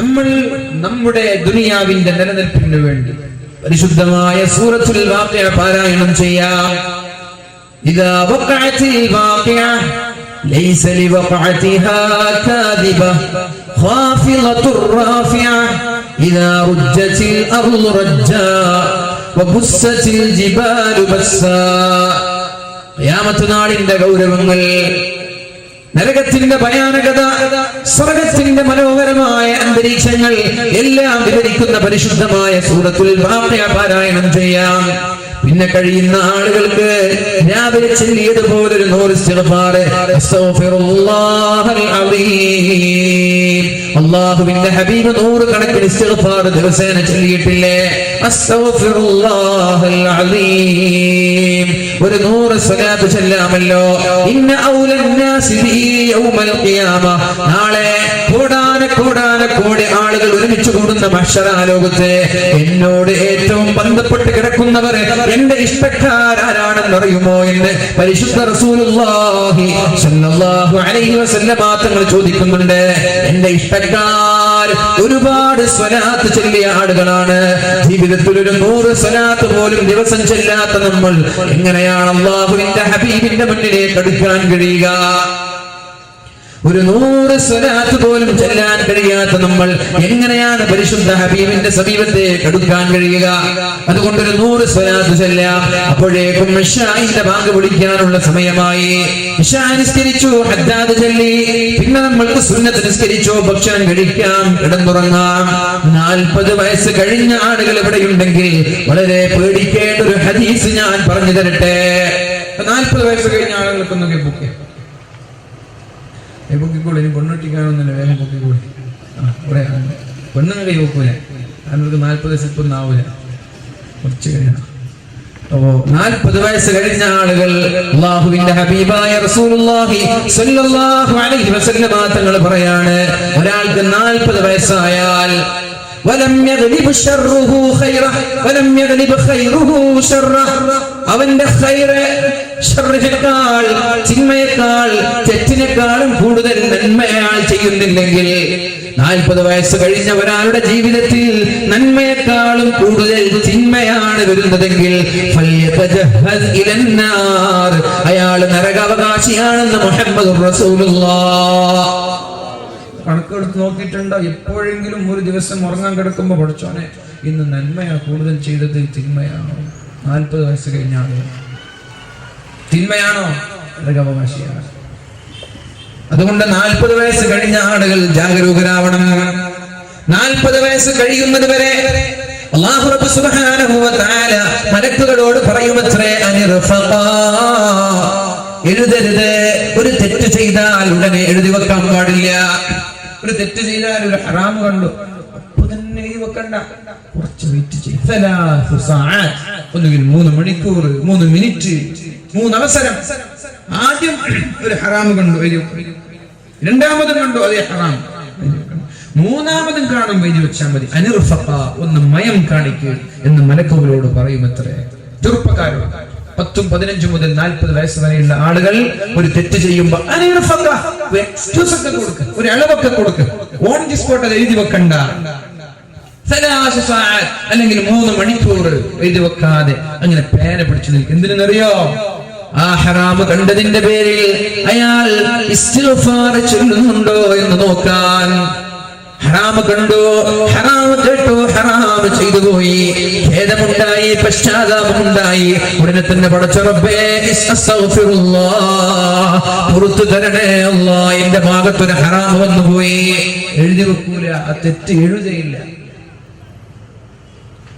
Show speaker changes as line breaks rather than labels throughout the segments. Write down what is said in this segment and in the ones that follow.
നമ്മൾ നമ്മുടെ ദുനിയാവിന്റെ നിലനിൽപ്പിന് വേണ്ടി പരിശുദ്ധമായ സൂറത്തുൽ വാഖിഅ പാരായണം ചെയ്യാം. ഇദാ വഖഅത്തിൽ വാഖിഅ ലൈസ ലിവഖഅതിഹാ കാദിബ ഖാഫിളത്തുർ റാഫിഅ ഇദാ റുജ്ജത്തിൽ അർളു റജ്ജാ വബുസ്സത്തിൽ ജിബാലു ബസ്സാ. ഖിയാമത്ത് നാളിന്റെ ഗൗരവങ്ങൾ, നരകത്തിന്റെ ഭയാനകത, സ്വർഗത്തിന്റെ മനോഹരമായ അന്തരീക്ഷങ്ങൾ എല്ലാം വിവരിക്കുന്ന പരിശുദ്ധമായ സൂറത്തുൽ വാഖിഅ പാരായണം ചെയ്യാം. പിന്നെ കഴിയുന്ന ആളുകൾക്ക് രാവിലെ ചൊല്ലിയതുപോലൊരു 100 ഇസ്തിഗ്ഫാർ, അസ്തഗ്ഫിറുല്ലാഹൽ അലീം. അല്ലാഹുവിന്റെ ഹബീബ് 100 കണക്കിന് ഇസ്തിഗ്ഫാർ ദിവസേന ചൊല്ലിയിട്ടില്ലേ? അസ്തഗ്ഫിറുല്ലാഹൽ അലീം. ഒരു 100 സ്വലാത്ത് ചൊല്ലാമല്ലോ. ഇന്ന ഔലൻ നാസി ബി യൗമൽ ഖിയാമ. നാളെ കോടാനക്കോടി ആളുകൾ ഒരുമിച്ച് കൂടുന്ന മഹ്ശറാലോകത്തെ എന്നോട് ഏറ്റവും ബന്ധപ്പെട്ട് കിടക്കുന്നവർ എന്റെ ഇഷ്ടക്കാരാരാണെന്ന് അറിയുമോ എന്ന് പരിശുദ്ധ റസൂലുള്ളാഹി സ്വല്ലല്ലാഹു അലൈഹി വസല്ലമ തങ്ങൾ ചോദിക്കുന്നുണ്ട്. എന്റെ ഇഷ്ടക്കാർ ഒരുപാട് സ്വലാത്ത് ചൊല്ലിയ ആളുകളാണ്. ജീവിതത്തിൽ ഒരു 100 സ്വലാത്ത് പോലും ദിവസം ചൊല്ലാത്ത നമ്മൾ എങ്ങനെയാണ് അല്ലാഹുവിന്റെ ഹബീബിന്റെ മുന്നിലേക്ക് അടുക്കാൻ കഴിയുക? ഒരു 100 സ്വലാത്ത് പോലും ചൊല്ലാൻ കഴിയാത്ത നമ്മൾ എങ്ങനെയാണ് പരിശുദ്ധ ഹബീബിന്റെ സമീപത്തേക്ക് അടുക്കാൻ കഴിയുക? അതുകൊണ്ട് ഒരു 100 സ്വലാത്ത് ചൊല്ലാം. അപ്പോഴേക്കും ഇശാഇന്റെ ബാങ്ക് വിളിക്കാനുള്ള സമയമായി. ഇശാ നിസ്കരിച്ചു, ഹദ്ദാദ് ചൊല്ലി, പിന്നെ നമ്മൾക്ക് സുന്നത്ത് നിസ്കരിച്ചു, ഭക്ഷണം കഴിക്കാം, കിടന്നുറങ്ങാം. 40 വയസ്സ് കഴിഞ്ഞ ആളുകൾ ഇവിടെയുണ്ടെങ്കിൽ വളരെ പേടിക്കേണ്ട ഒരു ഹദീസ് ഞാൻ പറഞ്ഞു തരട്ടെ. 40 വയസ്സ് കഴിഞ്ഞ ആളുകൾക്കൊന്നൊക്കെ പൊക്കെ പൊക്കിക്കൂടെ. ഇനി പെണ്ണൊട്ടിക്കാനൊന്നുമില്ല, വേഗം പൊക്കിക്കൂടെ. കുറെ പെണ്ണുങ്ങൾ കൈ വെക്കൂല, അവർക്ക് 40 വയസ്സിപ്പൊന്നും ആവൂല, കുറച്ച് കഴിയണം. അപ്പോ 40 വയസ്സ് കഴിഞ്ഞ ആളുകൾ അല്ലാഹുവിന്റെ ഹബീബായ റസൂലുള്ളാഹി സ്വല്ലല്ലാഹു അലൈഹി വസല്ലമ തങ്ങൾ പറയാണ്, ഒരാൾക്ക് 40 വയസ്സായാൽ വലം യഗ്ലിബ് ശർറുഹു ഖൈറഹ വലം യഗ്ലിബ് ഖൈറുഹു ശർറഹ, അവന്റെ ഖൈറ് ശർറിനേക്കാൾ, തിന്മയേക്കാൾ, തെറ്റിനേക്കാളും കൂടുതൽ നന്മ അയാൾ ചെയ്യുന്നില്ലെങ്കിൽ, 40 വയസ്സ് കഴിഞ്ഞ ഒരാളുടെ ജീവിതത്തിൽ നന്മയെക്കാളും കൂടുതൽ തിന്മയാണ് വരുന്നതെങ്കിൽ ഫൽയതജഹദ് ഇലന്നാർ, അയാൾ നരകാവകാശിയാണെന്ന് മുഹമ്മദുർ റസൂലുള്ളാഹ്. കണക്കെടുത്ത് നോക്കിയിട്ടുണ്ടോ? എപ്പോഴെങ്കിലും ഒരു ദിവസം ഉറങ്ങാൻ കിടക്കുമ്പോ പഠിച്ചോനെ ഇന്ന് നന്മയാ കൂടുതൽ ചെയ്തത് തിന്മയാണോ? 40 വയസ്സ് കഴിഞ്ഞ ആളുകൾ തിന്മയാണോ? നരകാവകാശിയാണ്. അതുകൊണ്ട് 40 വയസ്സ് കഴിഞ്ഞ ആളുകൾ ജാഗരൂകരാവണം. 40 വയസ്സ് കഴിയുന്നത് വരെ അല്ലാഹു റബ്ബ് സുബ്ഹാനഹു വ തആല മലക്കുകളോട് പറയുമത്രേ, അനിർഫഖാ, എഴുതരുത്. ഒരു തെറ്റ് ചെയ്താൽ ഉടനെ എഴുതി വെക്കാൻ പാടില്ല. ഒരു തെറ്റ് ചെയ്താൽ, ഒരു ഹറാം കണ്ടു, അപ്പൊ തന്നെ എഴുതി വെക്കണ്ട, കുറച്ച് വെയിറ്റ് ചെയ്യും. 3 സഅഅത്ത്, ഒന്നുകിൽ 3 മണിക്കൂർ, 3 മിനിറ്റ്, 3 അവസരം. ആദ്യം ഒരു ഹറാം കണ്ടു, രണ്ടാമതും കണ്ടു അതേ ഹറാം, മൂന്നാമതും കാണും എഴുതി വെച്ചാൽ മതി. അനിർഫഖ, ഒന്ന് മയം കാണിക്കുക എന്ന് മലക്കുകളോട് പറയുമത്രേ. ചെറുപ്പക്കാരോട് 10, 15 മുതൽ 40 വയസ്സ് വരെയുള്ള ആളുകൾ ഒരു തെറ്റ് ചെയ്യുമ്പോ എക്സ്ക്യൂസ് ഒക്കെ കൊടുക്കുക, ഒരു ഇളവൊക്കെ കൊടുക്കുക. ഓൺ ദി സ്പോട്ട് അത് എഴുതി വെക്കണ്ട. അല്ലെങ്കിൽ 3 മണിക്കൂർ എഴുതി വെക്കാതെ അങ്ങനെ പേന പിടിച്ചു നിൽക്കും. എന്തിനെന്നറിയോ? ആ ഹറാമ് കണ്ടതിന്റെ പേരിൽ അയാൾ ഇസ്തിഗ്ഫാർ ചൊല്ലുന്നുണ്ടോ എന്ന് നോക്കാൻ. ഹറാമ് കണ്ടു, ഹറാമ് കേട്ടു, ഹറാമ് ചെയ്തു പോയി, ഖേദമുണ്ടായി, പശ്ചാത്താപമുണ്ടായി, ഉടനെ തന്നെ പടച്ച റബ്ബേ അസ്തഗ്ഫിറുല്ലാഹ്, പുറത്തു തരണേ അല്ലാഹ്, എന്റെ ഭാഗത്തൊരു ഹറാമ് വന്നുപോയി. എഴുതി വെക്കൂല, ആ തെറ്റ് എഴുതയില്ല.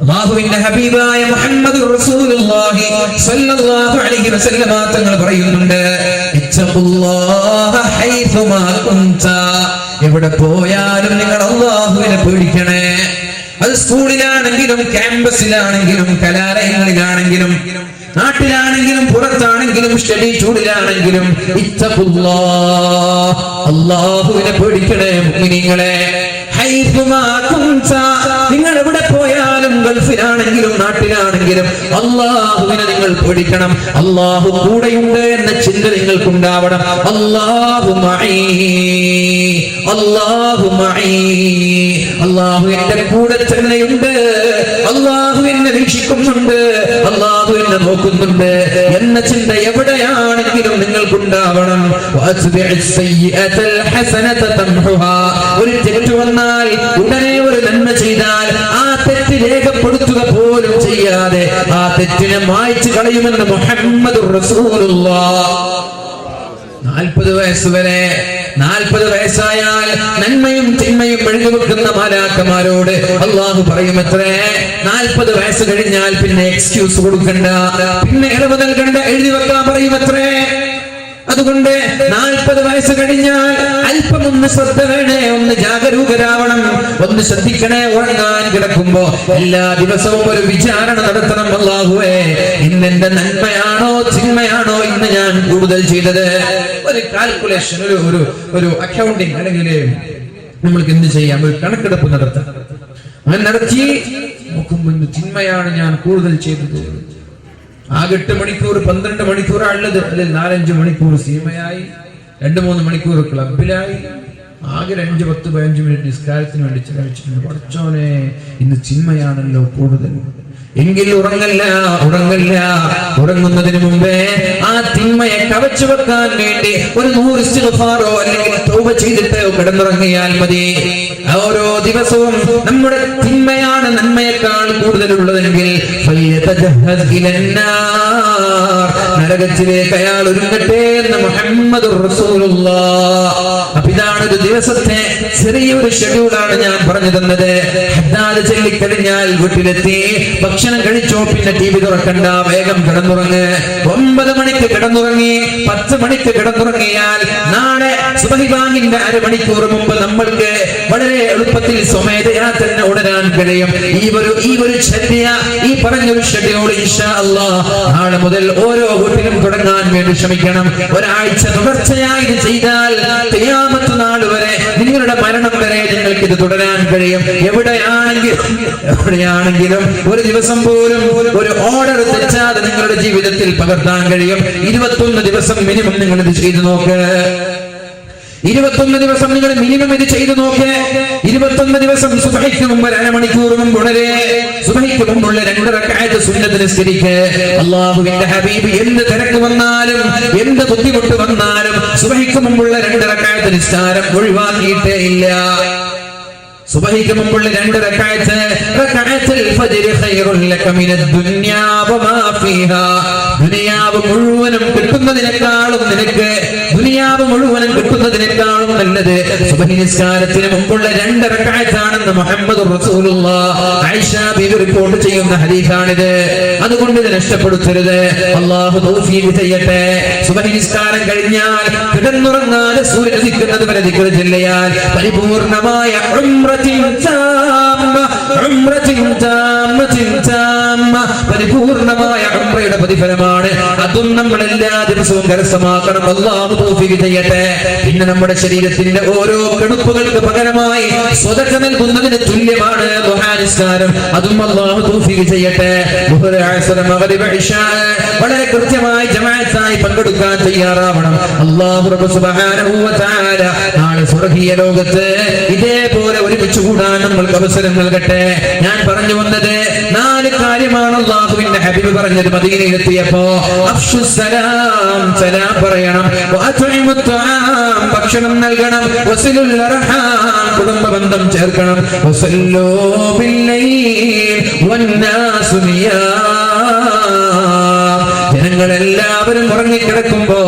അല്ലാഹുവിന്റെ ഹബീബായ മുഹമ്മദുർ റസൂലുള്ളാഹി സ്വല്ലല്ലാഹു അലൈഹി വസല്ലമ തങ്ങൾ പറയുന്നുണ്ട്, ഇത്തഖുല്ലാഹ ഹൈസുമാ കുൻത, എവിടെ പോയാലും നിങ്ങൾ അല്ലാഹുവിനെ പേടിക്കണേ. അത് സ്കൂളിലാണെങ്കിലും, ക്യാമ്പസിലാണെങ്കിലും, കലാലയങ്ങളിലാണെങ്കിലും, നാട്ടിലാണെങ്കിലും, പുറത്താണെങ്കിലും, സ്റ്റഡി ടൂറിലാണെങ്കിലും, ഇത്തഖുല്ലാഹ്, അല്ലാഹുവിനെ പേടിക്കണേ മുഅ്മിനീങ്ങളെ. ഹൈസുമാ കുൻത, നിങ്ങൾ എവിടെ പോയാലും, ഗൾഫിലാണെങ്കിലും നാട്ടിലാണെങ്കിലും എവിടെയാണെങ്കിലും അള്ളാഹുവിനെ നിങ്ങൾ പേടിക്കണം. അള്ളാഹു കൂടെയുണ്ട് എന്ന ചിന്ത നിങ്ങൾക്കുണ്ടാവണം. അല്ലാഹു മഈ, അല്ലാഹു മഈ, അല്ലാഹു എന്റെ കൂടെ തന്നെയുണ്ട്, അല്ലാഹു എന്നെ വീക്ഷിക്കുന്നുണ്ട്, അല്ലാഹു എന്നെ നോക്കുന്നുണ്ട് എന്ന ചിന്ത എവിടെയാണെങ്കിലും നിങ്ങൾക്കുണ്ടാവണം. ഒരു തെറ്റ് വന്നാൽ ഉടനെ ഒരു നന്മ ചെയ്താൽ ആ തെറ്റ് രേഖപ്പെടുത്തുക പോലും ചെയ്യാതെ ആ തെറ്റിനെ മായ്ച്ചു കളയുമെന്ന് മുഹമ്മദുർ റസൂലുള്ളാഹ്. 40 വയസ്സ് വരെ, 40 വയസ്സായാൽ നന്മയും തിന്മയും എഴുതി വെക്കുന്ന മാലാഖമാരോട് അള്ളാഹു പറയുമത്രേ, 40 വയസ്സ് കഴിഞ്ഞാൽ പിന്നെ എക്സ്ക്യൂസ് കൊടുക്കണ്ട, പിന്നെ ഇളവ് നൽകണ്ട, എഴുതി വെക്കാൻ പറയുമത്രേ. അതുകൊണ്ട് 40 വയസ്സ് കഴിഞ്ഞാൽ അല്പം ഒന്ന് ശ്രദ്ധ വേണേ, ഒന്ന് ജാഗരൂകരാവണം, ഒന്ന് ശ്രദ്ധിക്കണേ. ഉറങ്ങാൻ കിടക്കുമ്പോ എല്ലാ ദിവസവും ഒരു വിചാരണ നടത്തണം. അല്ലാഹുവേ, ഇന്നെന്റെ നന്മയാണോ തിന്മയാണോ ഇന്ന് ഞാൻ കൂടുതൽ ചെയ്തത്? ഒരു കാൽക്കുലേഷൻ, ഒരു അക്കൗണ്ടിങ്, അല്ലെങ്കിൽ നമ്മൾക്ക് എന്ത് ചെയ്യാം, ഒരു കണക്കെടുപ്പ് നടത്താം. അങ്ങനെ നടത്തി നോക്കുമ്പോൾ തിന്മയാണ് ഞാൻ കൂടുതൽ ചെയ്തത്. ആകെ 8 മണിക്കൂർ 12 മണിക്കൂറാണുള്ളത്. അതിൽ 4-5 മണിക്കൂർ സിനിമയായി, 2-3 മണിക്കൂർ ക്ലബിലായി, ആകെ 5, 10, 15 മിനിറ്റ് നിസ്കാരത്തിന് വേണ്ടി ചെലവഴിച്ചിട്ടുണ്ട്. പഠിച്ചോനെ, ഇന്ന് സിനിമയാണല്ലോ കൂടുതൽ. എങ്കിൽ ഉറങ്ങല്ല. ഉറങ്ങുന്നതിന് മുമ്പേ ആ തിന്മയെ കവച്ചു വെക്കാൻ വേണ്ടി ഒരു 100 ഇസ്തിഗ്ഫാറോ അല്ലെങ്കിൽ തൗബ ചെയ്തിട്ട് കിടന്നുറങ്ങിയാൽ മതി. ഓരോ ദിവസവും നമ്മുടെ തിന്മയാണ് നന്മയേക്കാൾ കൂടുതലുള്ളതെങ്കിൽ നരകത്തിലേക്ക് അയാൾ ഒരുങ്ങട്ടെ എന്ന് മുഹമ്മദുർ റസൂലുള്ളാഹ്. അപ്പൊ ഇതാണ് ഒരു ദിവസത്തെ ചെറിയൊരു ഷെഡ്യൂളാണ് ഞാൻ പറഞ്ഞു തന്നത്. ഹദ്ദാദ് ചൊല്ലിക്കഴിഞ്ഞാൽ വീട്ടിലെത്തി, ഭക്ഷണം കഴിച്ചോ, പിന്നെ TV തുറക്കണ്ട, വേഗം കിടന്നുറങ്ങ്. 9 മണിക്ക് കിടന്നുറങ്ങി, 10 മണിക്ക് കിടന്നുറങ്ങിയാൽ നാളെ സുബഹി ബാങ്കിന്റെ അരമണിക്കൂർ മുമ്പ് നമ്മൾക്ക് വളരെ എളുപ്പത്തിൽ സ്വമേധയാ തന്നെ ഉണരാൻ കഴിയും. ഈ ഒരു ചര്യ, ഈ പറഞ്ഞൊരു ഷെഡ്യൂൾ ഇൻഷാ അല്ലാഹ് നാളെ മുതൽ ഓരോ വീട്ടിലും തുടങ്ങാൻ വേണ്ടി ശ്രമിക്കണം. ഒരാഴ്ച തുടർച്ചയായി ഇത് ചെയ്താൽ ഖിയാമത്ത് നാൾ വരെ, നിങ്ങളുടെ മരണം വരെ നിങ്ങൾക്ക് ഇത് തുടരാൻ കഴിയും. എവിടെയാണെങ്കിലും ഒരു ദിവസം പോലും ഒരു ഓർഡർ തെറ്റാതെ നിങ്ങളുടെ ജീവിതത്തിൽ പകർത്താൻ കഴിയും. 21 ദിവസം മിനിമം നിങ്ങൾ ഇത് ചെയ്തു നോക്ക്. 21 ദിവസം നിങ്ങൾ മിനിമം ഇത് ചെയ്തു നോക്ക്. 21 ദിവസം സുബഹിക്ക് മുമ്പ് 1/2 മണിക്കൂർ മുമ്പ് ഉണരെ, സുബഹിക്ക് മുമ്പുള്ള 2 റക്അത്ത് സുന്നത്ത് നിസ്കരിക്ക്. അല്ലാഹുവിന്റെ ഹബീബ് എന്ത് തിരക്ക് വന്നാലും എന്ത് ബുദ്ധിമുട്ട് വന്നാലും സുബഹിക്ക് മുമ്പുള്ള 2 റക്അത്ത് നിസ്കാരം ഒഴിവാക്കിയിട്ടേ ഇല്ല. സുബഹിക്ക് മുമ്പുള്ള 2 റക്അത്ത്, റക്അത്തുൽ ഫജ്ർ ഖൈറുൽ ലക മിനദ് ദുനിയാ വമാ ഫീഹാ. ദുനിയാവ് മുഴുവനും കിട്ടുന്നതിനേക്കാളും നിനക്ക്, ദുനിയാവ് മുഴുവനും കിട്ടുന്നതിനേക്കാളും നല്ലത് സുബഹി നിസ്കാരത്തിന് മുമ്പുള്ള 2 റക്അത്താണെന്ന് മുഹമ്മദുർ റസൂലുള്ളാഹ് ആയിഷ ബീവി റിപ്പോർട്ട് ചെയ്യുന്ന ഹദീസാണിത്. അതുകൊണ്ട് ഇത് നഷ്ടപ്പെടുത്തരുത്. അല്ലാഹു തൗഫീഖ് ചെയ്യട്ടെ. സുബഹി നിസ്കാരം കഴിഞ്ഞാൽ കിടന്നുറങ്ങാതെ സൂര്യൻ ഉദിക്കുന്നത് വരെ ദിക്ർ ചൊല്ലിയാൽ പരിപൂർണമായ പരിപൂർണമായ ഉംറയുടെ പ്രതിഫലമാണ്. അതും നമ്മൾ എല്ലാ ദിവസവും കരസ്ഥമാക്കണം. അല്ലാഹു തൗഫീഖ് ചെയ്യട്ടെ. പിന്നെ നമ്മുടെ ശരീരത്തിന്റെ ഓരോ കെടുപ്പുകൾക്ക് പകരമായി സ്വതക്ക നൽകുന്നതിന് തുല്യമാണ് ദുആ നിസ്കാരം. അതും അല്ലാഹു തൗഫീഖ് ചെയ്യട്ടെ. ദുഹർ, അസ്ർ, മഗ്രിബ്, ഇശാ വളരെ കൃത്യമായി ജമാഅത്തായി പങ്കെടുക്കാൻ തയ്യാറാവണം. അല്ലാഹു റബ്ബ് സുബ്ഹാനഹു വ തആല നാളെ സ്വർഗ്ഗീയ ലോകത്ത് ഇതേപോലെ ഒരുമിച്ച് കൂടാൻ നമ്മൾക്ക് അവസരം നൽകട്ടെ. ഞാൻ പറഞ്ഞു വന്നത് 4 കാര്യമാണ് അല്ലാഹുവിന്റെ ഹബീബ് പറഞ്ഞത്. മദീനയിലെത്തിയപ്പോ അഫ്ശുസ്സലാം, സലാം പറയണം. വഅത്ഇമുത് തആം, ഭക്ഷണം നൽകണം. വസിലുൽ അർഹാം, കുടുംബ ബന്ധം ചേർക്കണം. വസല്ലൂ ബില്ലൈൽ വന്നാസു നിയാം, ജനങ്ങളെല്ലാവരും ഉറങ്ങിക്കിടക്കുമ്പോ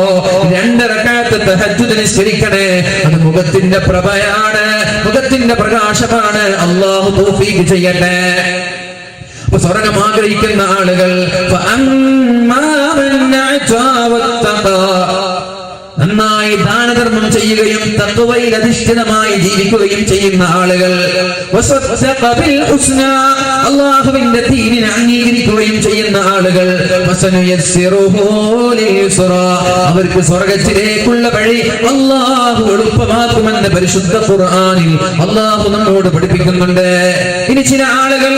2 റക്അത്ത് തഹജ്ജുദ് നിസ്കരിക്കണേ. അത് മുഖത്തിന്റെ പ്രഭയാണ്, മുഖത്തിന്റെ പ്രകാശമാണ്. അല്ലാഹു തൗഫീഖ് ചെയ്യട്ടെ. സ്വർഗ്ഗം ആഗ്രഹിക്കുന്ന ആളുകൾ നന്നായി ദാനധർമ്മം ചെയ്യുകയും തഖ്വയിൽ അധിഷ്ഠിതമായി ജീവിക്കുകയും ചെയ്യുന്ന ആളുകൾ, അല്ലാഹുവിന്റെ ദീനിനെ അംഗീകരിക്കുകയും ചെയ്യുന്ന ആളുകൾ, അവർക്ക് സ്വർഗ്ഗത്തിലേക്കുള്ള വഴി അല്ലാഹു എളുപ്പമാക്കുമെന്ന് പരിശുദ്ധ ഖുർആനിൽ അല്ലാഹു നമ്മോട് പഠിപ്പിക്കുന്നുണ്ട്. ഇനി ചില ആളുകൾ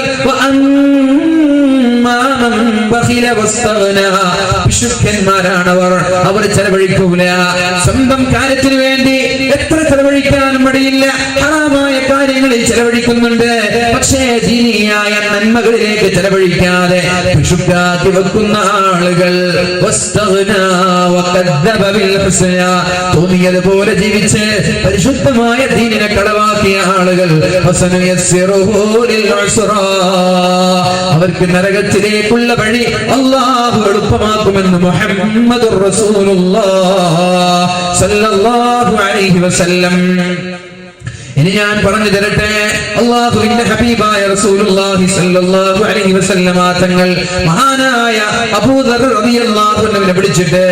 അവർ ചെലവഴിക്കൂല. സ്വന്തം കാര്യത്തിന് വേണ്ടി എത്ര ചെലവഴിക്കാനും മടിയില്ല. ഹറാമായ കാര്യങ്ങളിൽ ചെലവഴിക്കുന്നുണ്ട്, പക്ഷേ ദീനിയായ നന്മകളിലേക്ക് ചെലവഴിക്കാതെ പിശുക്കാക്കി വെക്കുന്ന ആളുകൾ തോന്നിയതുപോലെ ജീവിച്ച് പരിശുദ്ധമായ ദീനിനെ കളവാക്കിയ ആളുകൾ അവർക്ക് നരകത്തിലേക്കുള്ള വഴി അല്ലാഹു എളുപ്പമാക്കുമെന്ന് മുഹമ്മദുർ റസൂലുള്ളാഹി സ്വല്ലല്ലാഹു അലൈഹി വസല്ലം. ഇനി ഞാൻ പറഞ്ഞു തരട്ടെ, അല്ലാഹുവിന്റെ ഹബീബായ റസൂലുള്ളാഹി സ്വല്ലല്ലാഹു അലൈഹി വസല്ലമ തങ്ങൾ മഹാനായ അബൂദർ റളിയല്ലാഹു അൻഹുവിനെ വിളിച്ചിട്ട്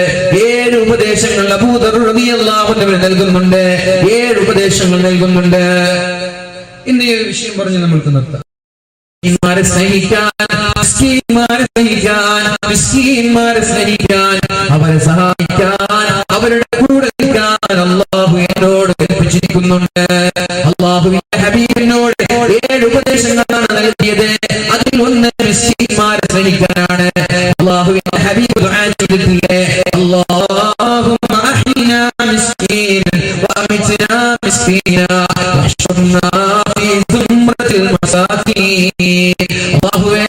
7 ഉപദേശങ്ങൾ അബൂദർ റളിയല്ലാഹു അൻഹുവിന് നൽകുന്നുണ്ട്. 7 ഉപദേശങ്ങൾ നൽകുന്നുണ്ട്. ഇന്ന് ഈ വിഷയം പറഞ്ഞ് നമുക്ക് നിർത്താം. അവരെ സഹായിക്കാൻ, അവരുടെ കൂടെ നിൽക്കാൻ അല്ലാഹു എന്നോട് കൽപ്പിച്ചിരിക്കുന്നുണ്ട്. അല്ലാഹുവിന്റെ ഹബീബിനോട് 7 ഉപദേശങ്ങളാണ് നൽകിയത്. അതിൽ ഒന്ന് മിസ്കീന്മാരെ സ്നേഹിക്കാനാണ്. അല്ലാഹുവിന്റെ ഹബീബ് ദുആ ചെയ്തിട്ടില്ലേ, അല്ലാഹുമ്മ അഹ്യിനാ മിസ്കീനൻ വഅമിത്നാ മിസ്കീനാ വഹ്ശുർനാ ഫീ സുംറത്തിൽ മസാകീൻ. അല്ലാഹുവേ,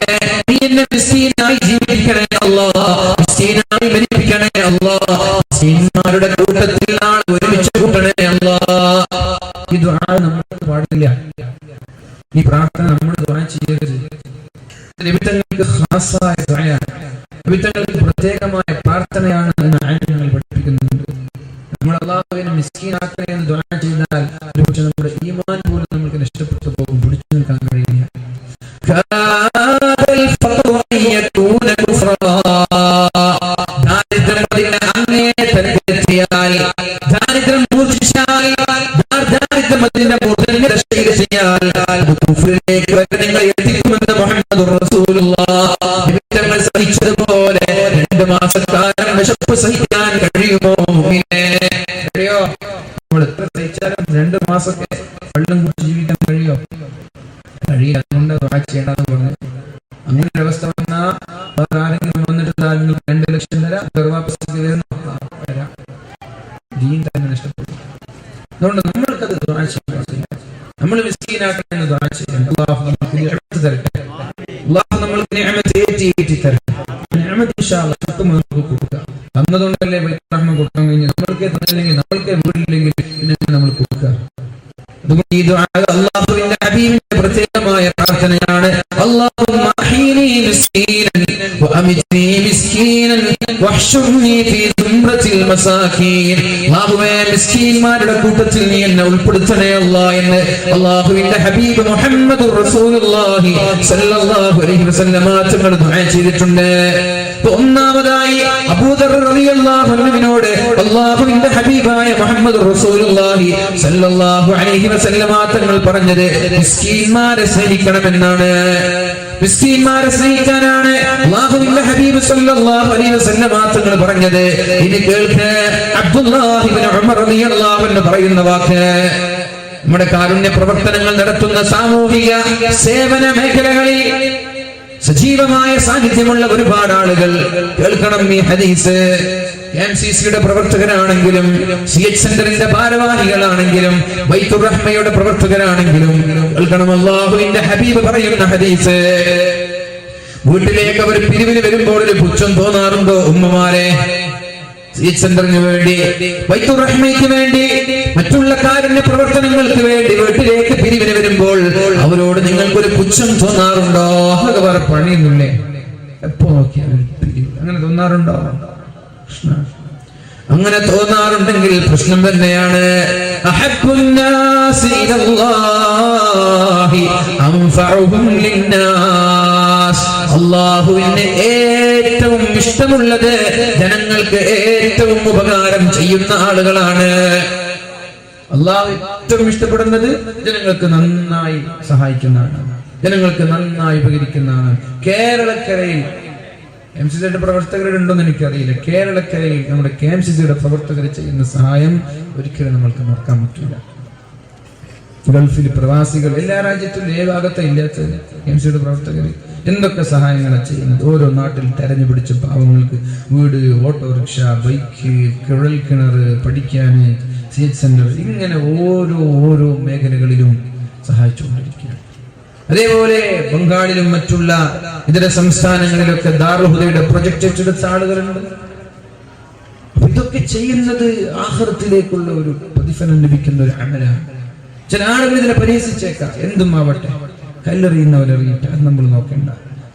നീ എന്നെ മിസ്കീനായി ജീവിപ്പിക്കണേ അല്ലാഹ്, മിസ്കീനായി മരിപ്പിക്കണേ അല്ലാഹ്, മിസ്കീന്മാരുടെ കൂട്ടത്തിൽ നാളെ ഒരുമിച്ച് കൂട്ടണേ അല്ലാഹ്. ഈ ദുആ നമ്മൾ പാടില്ല, ഈ പ്രാർത്ഥന നമ്മൾ ദുആ ചെയ്യരുത്. നിമിത്തങ്ങൾക്ക് ഖാസായ ദുആയാണ്, നിമിത്തങ്ങൾക്ക് പ്രത്യേകമായ പ്രാർത്ഥനയാണ് എന്ന് ആലിമീങ്ങൾ പഠിപ്പിക്കുന്നുണ്ട്. നമ്മൾ അല്ലാഹുവിനെ മിസ്കീനാക്കണേ എന്ന് ദുആ ചെയ്താൽ ഒരുപക്ഷെ നമ്മുടെ ഈമാൻ പോലും നമുക്ക് നഷ്ടപ്പെട്ടു പോകും, പിടിച്ചു നിൽക്കാൻ കഴിയില്ല. ദാരിദ്ര്യം മൂർച്ഛിച്ചാൽ, ദാരിദ്ര്യം അതിന്റെ നിങ്ങൾ എത്തിക്കുമെന്ന് മുഹമ്മദുർ റസൂലുള്ളാഹി. നിമിത്തങ്ങൾ സഹിച്ചതുപോലെ 2 മാസക്കാലം വിശപ്പ് സഹിക്കാൻ കഴിയുമോ? കഴിയോ? നമ്മൾ എത്ര സഹിച്ചാലും 2 മാസമൊക്കെ വെള്ളം കുടിച്ച് ജീവിക്കാൻ കഴിയോ? കഴിയില്ല. അതുകൊണ്ട് ദുആ ചെയ്യണമെന്ന് പറഞ്ഞു. അങ്ങനെ ഒരു അവസ്ഥ വന്നാൽ ആരെങ്കിലും വന്നിട്ട് 2 ലക്ഷം തരാം, ദീൻ തന്നെ നഷ്ടപ്പെട്ടു. അതുകൊണ്ട് നമ്മൾക്കത് ദുആ ചെയ്യാം. നമ്മൾ മിസ്കീനാക്കണമെന്ന് ദുആ ചെയ്യാം. അല്ലാഹു നമുക്ക് നിഅമത്ത് തരട്ടെ, അല്ലാഹു നമ്മൾക്ക് നിഅമത്ത് ഏറ്റി തരട്ടെ. നിഅമത്ത് ഇൻഷാ അല്ലാഹ് നമുക്ക് കൊടുക്കാം. തന്നതുകൊണ്ടല്ലേ ബൈത്തുൽ റഹ്മ കൊടുക്കാൻ കഴിഞ്ഞു. നമ്മൾക്ക് തന്നില്ലെങ്കിൽ, നമ്മൾക്ക് വീടില്ലെങ്കിൽ പിന്നെ നമ്മൾ കൊടുക്കുക. അതുകൊണ്ട് ഈ ദുആ അല്ലാഹുവിന്റെ ഹബീബിന്റെ പ്രത്യേകമായ പ്രാർത്ഥനയാണ്. അല്ലാഹുമ്മ അഹ്യിനി മിസ്കീനൻ വഅമിത്നി മിസ്കീനൻ വഹ്ശുർനി ഫീ സുംറത്തിൽ മസാകീൻ. അല്ലാഹുവേ, മിസ്കീന്മാരുടെ കൂട്ടത്തിൽ നീ എന്നെ ഉൾപ്പെടുത്തണേ അല്ലാഹ് എന്ന് അല്ലാഹുവിന്റെ ഹബീബ് മുഹമ്മദുർ റസൂലുള്ളാഹി സ്വല്ലല്ലാഹു അലൈഹി വസല്ലമ തങ്ങൾ ദുആ ചെയ്തിട്ടുണ്ട്. ഒന്നാമതായി അബൂദർ റളിയല്ലാഹു അൻഹുവിനോട് അല്ലാഹുവിന്റെ ഹബീബായ മുഹമ്മദുർ റസൂലുള്ളാഹി സ്വല്ലല്ലാഹു അലൈഹി വസല്ലമ തങ്ങൾ പറഞ്ഞത് മിസ്കീന്മാരെ സ്നേഹിക്കണമെന്നാണ്. മിസ്കീന്മാരെ സ്നേഹിക്കാനാണ് അല്ലാഹുവിന്റെ ഹബീബ് സ്വല്ലല്ലാഹു അലൈഹി വസല്ലമ തങ്ങൾ പറഞ്ഞത്. ഇനി കേൾക്ക്, അബ്ദുല്ലാഹി ഇബ്നു ഉമർ റളിയല്ലാഹു അൻഹു പറയുന്ന വാക്ക്. നമ്മുടെ കാരുണ്യ പ്രവർത്തനങ്ങൾ നടത്തുന്ന സാമൂഹിക സേവന മേഖലകളിൽ സജീവമായ സാന്നിധ്യമുള്ള ഒരുപാട് ആളുകൾ കേൾക്കണം ഈ ഹദീസ്. എംസിസിയുടെ പ്രവർത്തകരാണെങ്കിലും, സിഎച്ച് സെന്ററിന്റെ ഭാരവാഹികളാണെങ്കിലും, ബൈത്തുർ റഹ്മയുടെ പ്രവർത്തകരാണെങ്കിലും കേൾക്കണം അല്ലാഹുവിന്റെ ഹബീബ് പറയുന്ന ഹദീസ്. വീട്ടിലേക്ക് അവർ പിരിവിന് വരുമ്പോൾ ഒരു പുച്ഛം തോന്നാറുണ്ടോ ഉമ്മമാരെ? സിഎച്ച് സെന്ററിന് വേണ്ടി, ബൈത്തുർ റഹ്മയ്ക്ക് വേണ്ടി, മറ്റുള്ള കാരുണ്യ പ്രവർത്തനങ്ങൾക്ക് വേണ്ടി വീട്ടിലേക്ക് പിരിവിന് വരുമ്പോൾ അവരോട് നിങ്ങൾക്കൊരു പുച്ഛം തോന്നാറുണ്ടോ? അതൊക്കെ വേറെ പണിയൊന്നുമില്ലേ? എപ്പോ നോക്കിയാലും അങ്ങനെ തോന്നാറുണ്ടോ? അങ്ങനെ തോന്നാറുണ്ടെങ്കിൽ പ്രശ്നം തന്നെയാണ്. അഹബ്ബുന്നാസി ഇലല്ലാഹി അൻഫഉഹും ലിന്നാസ്. അല്ലാഹുവിന് ഏറ്റവും ഇഷ്ടമുള്ളത് ജനങ്ങൾക്ക് ഏറ്റവും ഉപകാരം ചെയ്യുന്ന ആളുകളാണ്. അല്ലാഹു ഏറ്റവും ഇഷ്ടപ്പെടുന്നത് ജനങ്ങൾക്ക് നന്നായി സഹായിക്കുന്നതാണ്, ജനങ്ങൾക്ക് നന്നായി ഉപകരിക്കുന്നതാണ്. കേരളക്കരയിൽ എംസിസിയുടെ പ്രവർത്തകരുണ്ടോന്ന് എനിക്കറിയില്ല. കേരളക്കരയിൽ നമ്മുടെ KMCC പ്രവർത്തകർ ചെയ്യുന്ന സഹായം ഒരിക്കലും നമ്മൾക്ക് മറക്കാൻ പറ്റില്ല. ഗൾഫിൽ പ്രവാസികൾ എല്ലാ രാജ്യത്തും ഏകാകത്ത ഇല്ലാത്ത KMCC പ്രവർത്തകർ എന്തൊക്കെ സഹായങ്ങളാണ് ചെയ്യുന്നത്. ഓരോ നാട്ടിൽ തെരഞ്ഞു പിടിച്ച പാവങ്ങൾക്ക് വീട്, ഓട്ടോറിക്ഷ, ബൈക്ക്, കുഴൽ കിണർ, പഠിക്കാൻ CH സെന്റർ, ഇങ്ങനെ ഓരോ മേഖലകളിലും സഹായിച്ചുകൊണ്ടിരിക്കുകയാണ്. അതേപോലെ ബംഗാളിലും മറ്റുള്ള ഇതര സംസ്ഥാനങ്ങളിലൊക്കെ ദാറുൽ ഹുദയുടെ പ്രൊജക്ട് ഏറ്റെടുത്ത ആളുകളുണ്ട്. ഇതൊക്കെ ചെയ്യുന്നത് ആഖിറത്തിലേക്കുള്ള ഒരു പ്രതിഫലം ലഭിക്കുന്ന ഒരു അമലാണ്. ചില ആളുകൾ ഇതിനെ പരിഹസിച്ചേക്കാം, എന്തും ആവട്ടെ, കല്ലെറിയുന്നവരെറിയിട്ട് അത് നമ്മൾ നോക്കണ്ട.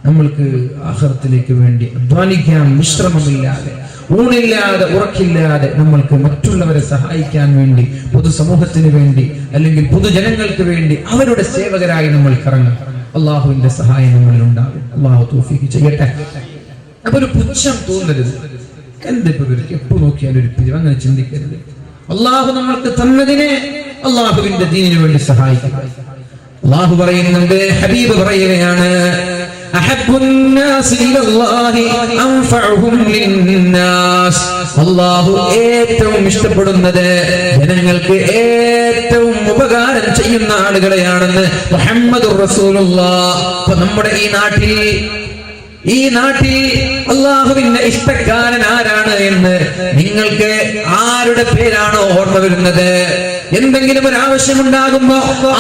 നമ്മൾക്ക് ആഖിറത്തിലേക്ക് വേണ്ടി അധ്വാനിക്കാൻ, വിശ്രമമില്ലാതെ, ഊണില്ലാതെ, ഉറക്കില്ലാതെ നമ്മൾക്ക് മറ്റുള്ളവരെ സഹായിക്കാൻ വേണ്ടി, പൊതുസമൂഹത്തിന് വേണ്ടി, അല്ലെങ്കിൽ പൊതുജനങ്ങൾക്ക് വേണ്ടി അവരുടെ സേവകരായി നമ്മൾ കറങ്ങും. അള്ളാഹുവിന്റെ സഹായം നമ്മളിൽ ഉണ്ടാകും. അള്ളാഹു തൗഫീഖ് ചെയ്യട്ടെ. അപ്പൊ ഒരു പുച്ഛം തോന്നരുത്. എന്തിപ്പോ എപ്പോ നോക്കിയാലും ഒരു പിരിവ്, അങ്ങനെ ചിന്തിക്കരുത്. അള്ളാഹു നമ്മൾക്ക് തന്നതിനെ അള്ളാഹുവിന്റെ ദീനിനു വേണ്ടി സഹായിക്കുക. അള്ളാഹു പറയുന്നുണ്ട്, ഹബീബ് പറയുകയാണ്, അള്ളാഹു ഏറ്റവും ഇഷ്ടപ്പെടുന്നത് ജനങ്ങൾക്ക് ഏറ്റവും ഉപകാരം ചെയ്യുന്ന ആളുകളെയാണെന്ന് മുഹമ്മദുർ റസൂലുള്ളാഹ്. നമ്മുടെ ഈ നാട്ടിൽ അള്ളാഹുവിന്റെ ഇഷ്ടക്കാരൻ ആരാണ് എന്ന് നിങ്ങൾക്ക് ആരുടെ പേരാണോ ഓർമ്മ വരുന്നത്? എന്തെങ്കിലും ഒരു ആവശ്യമുണ്ടാകുമ്പോ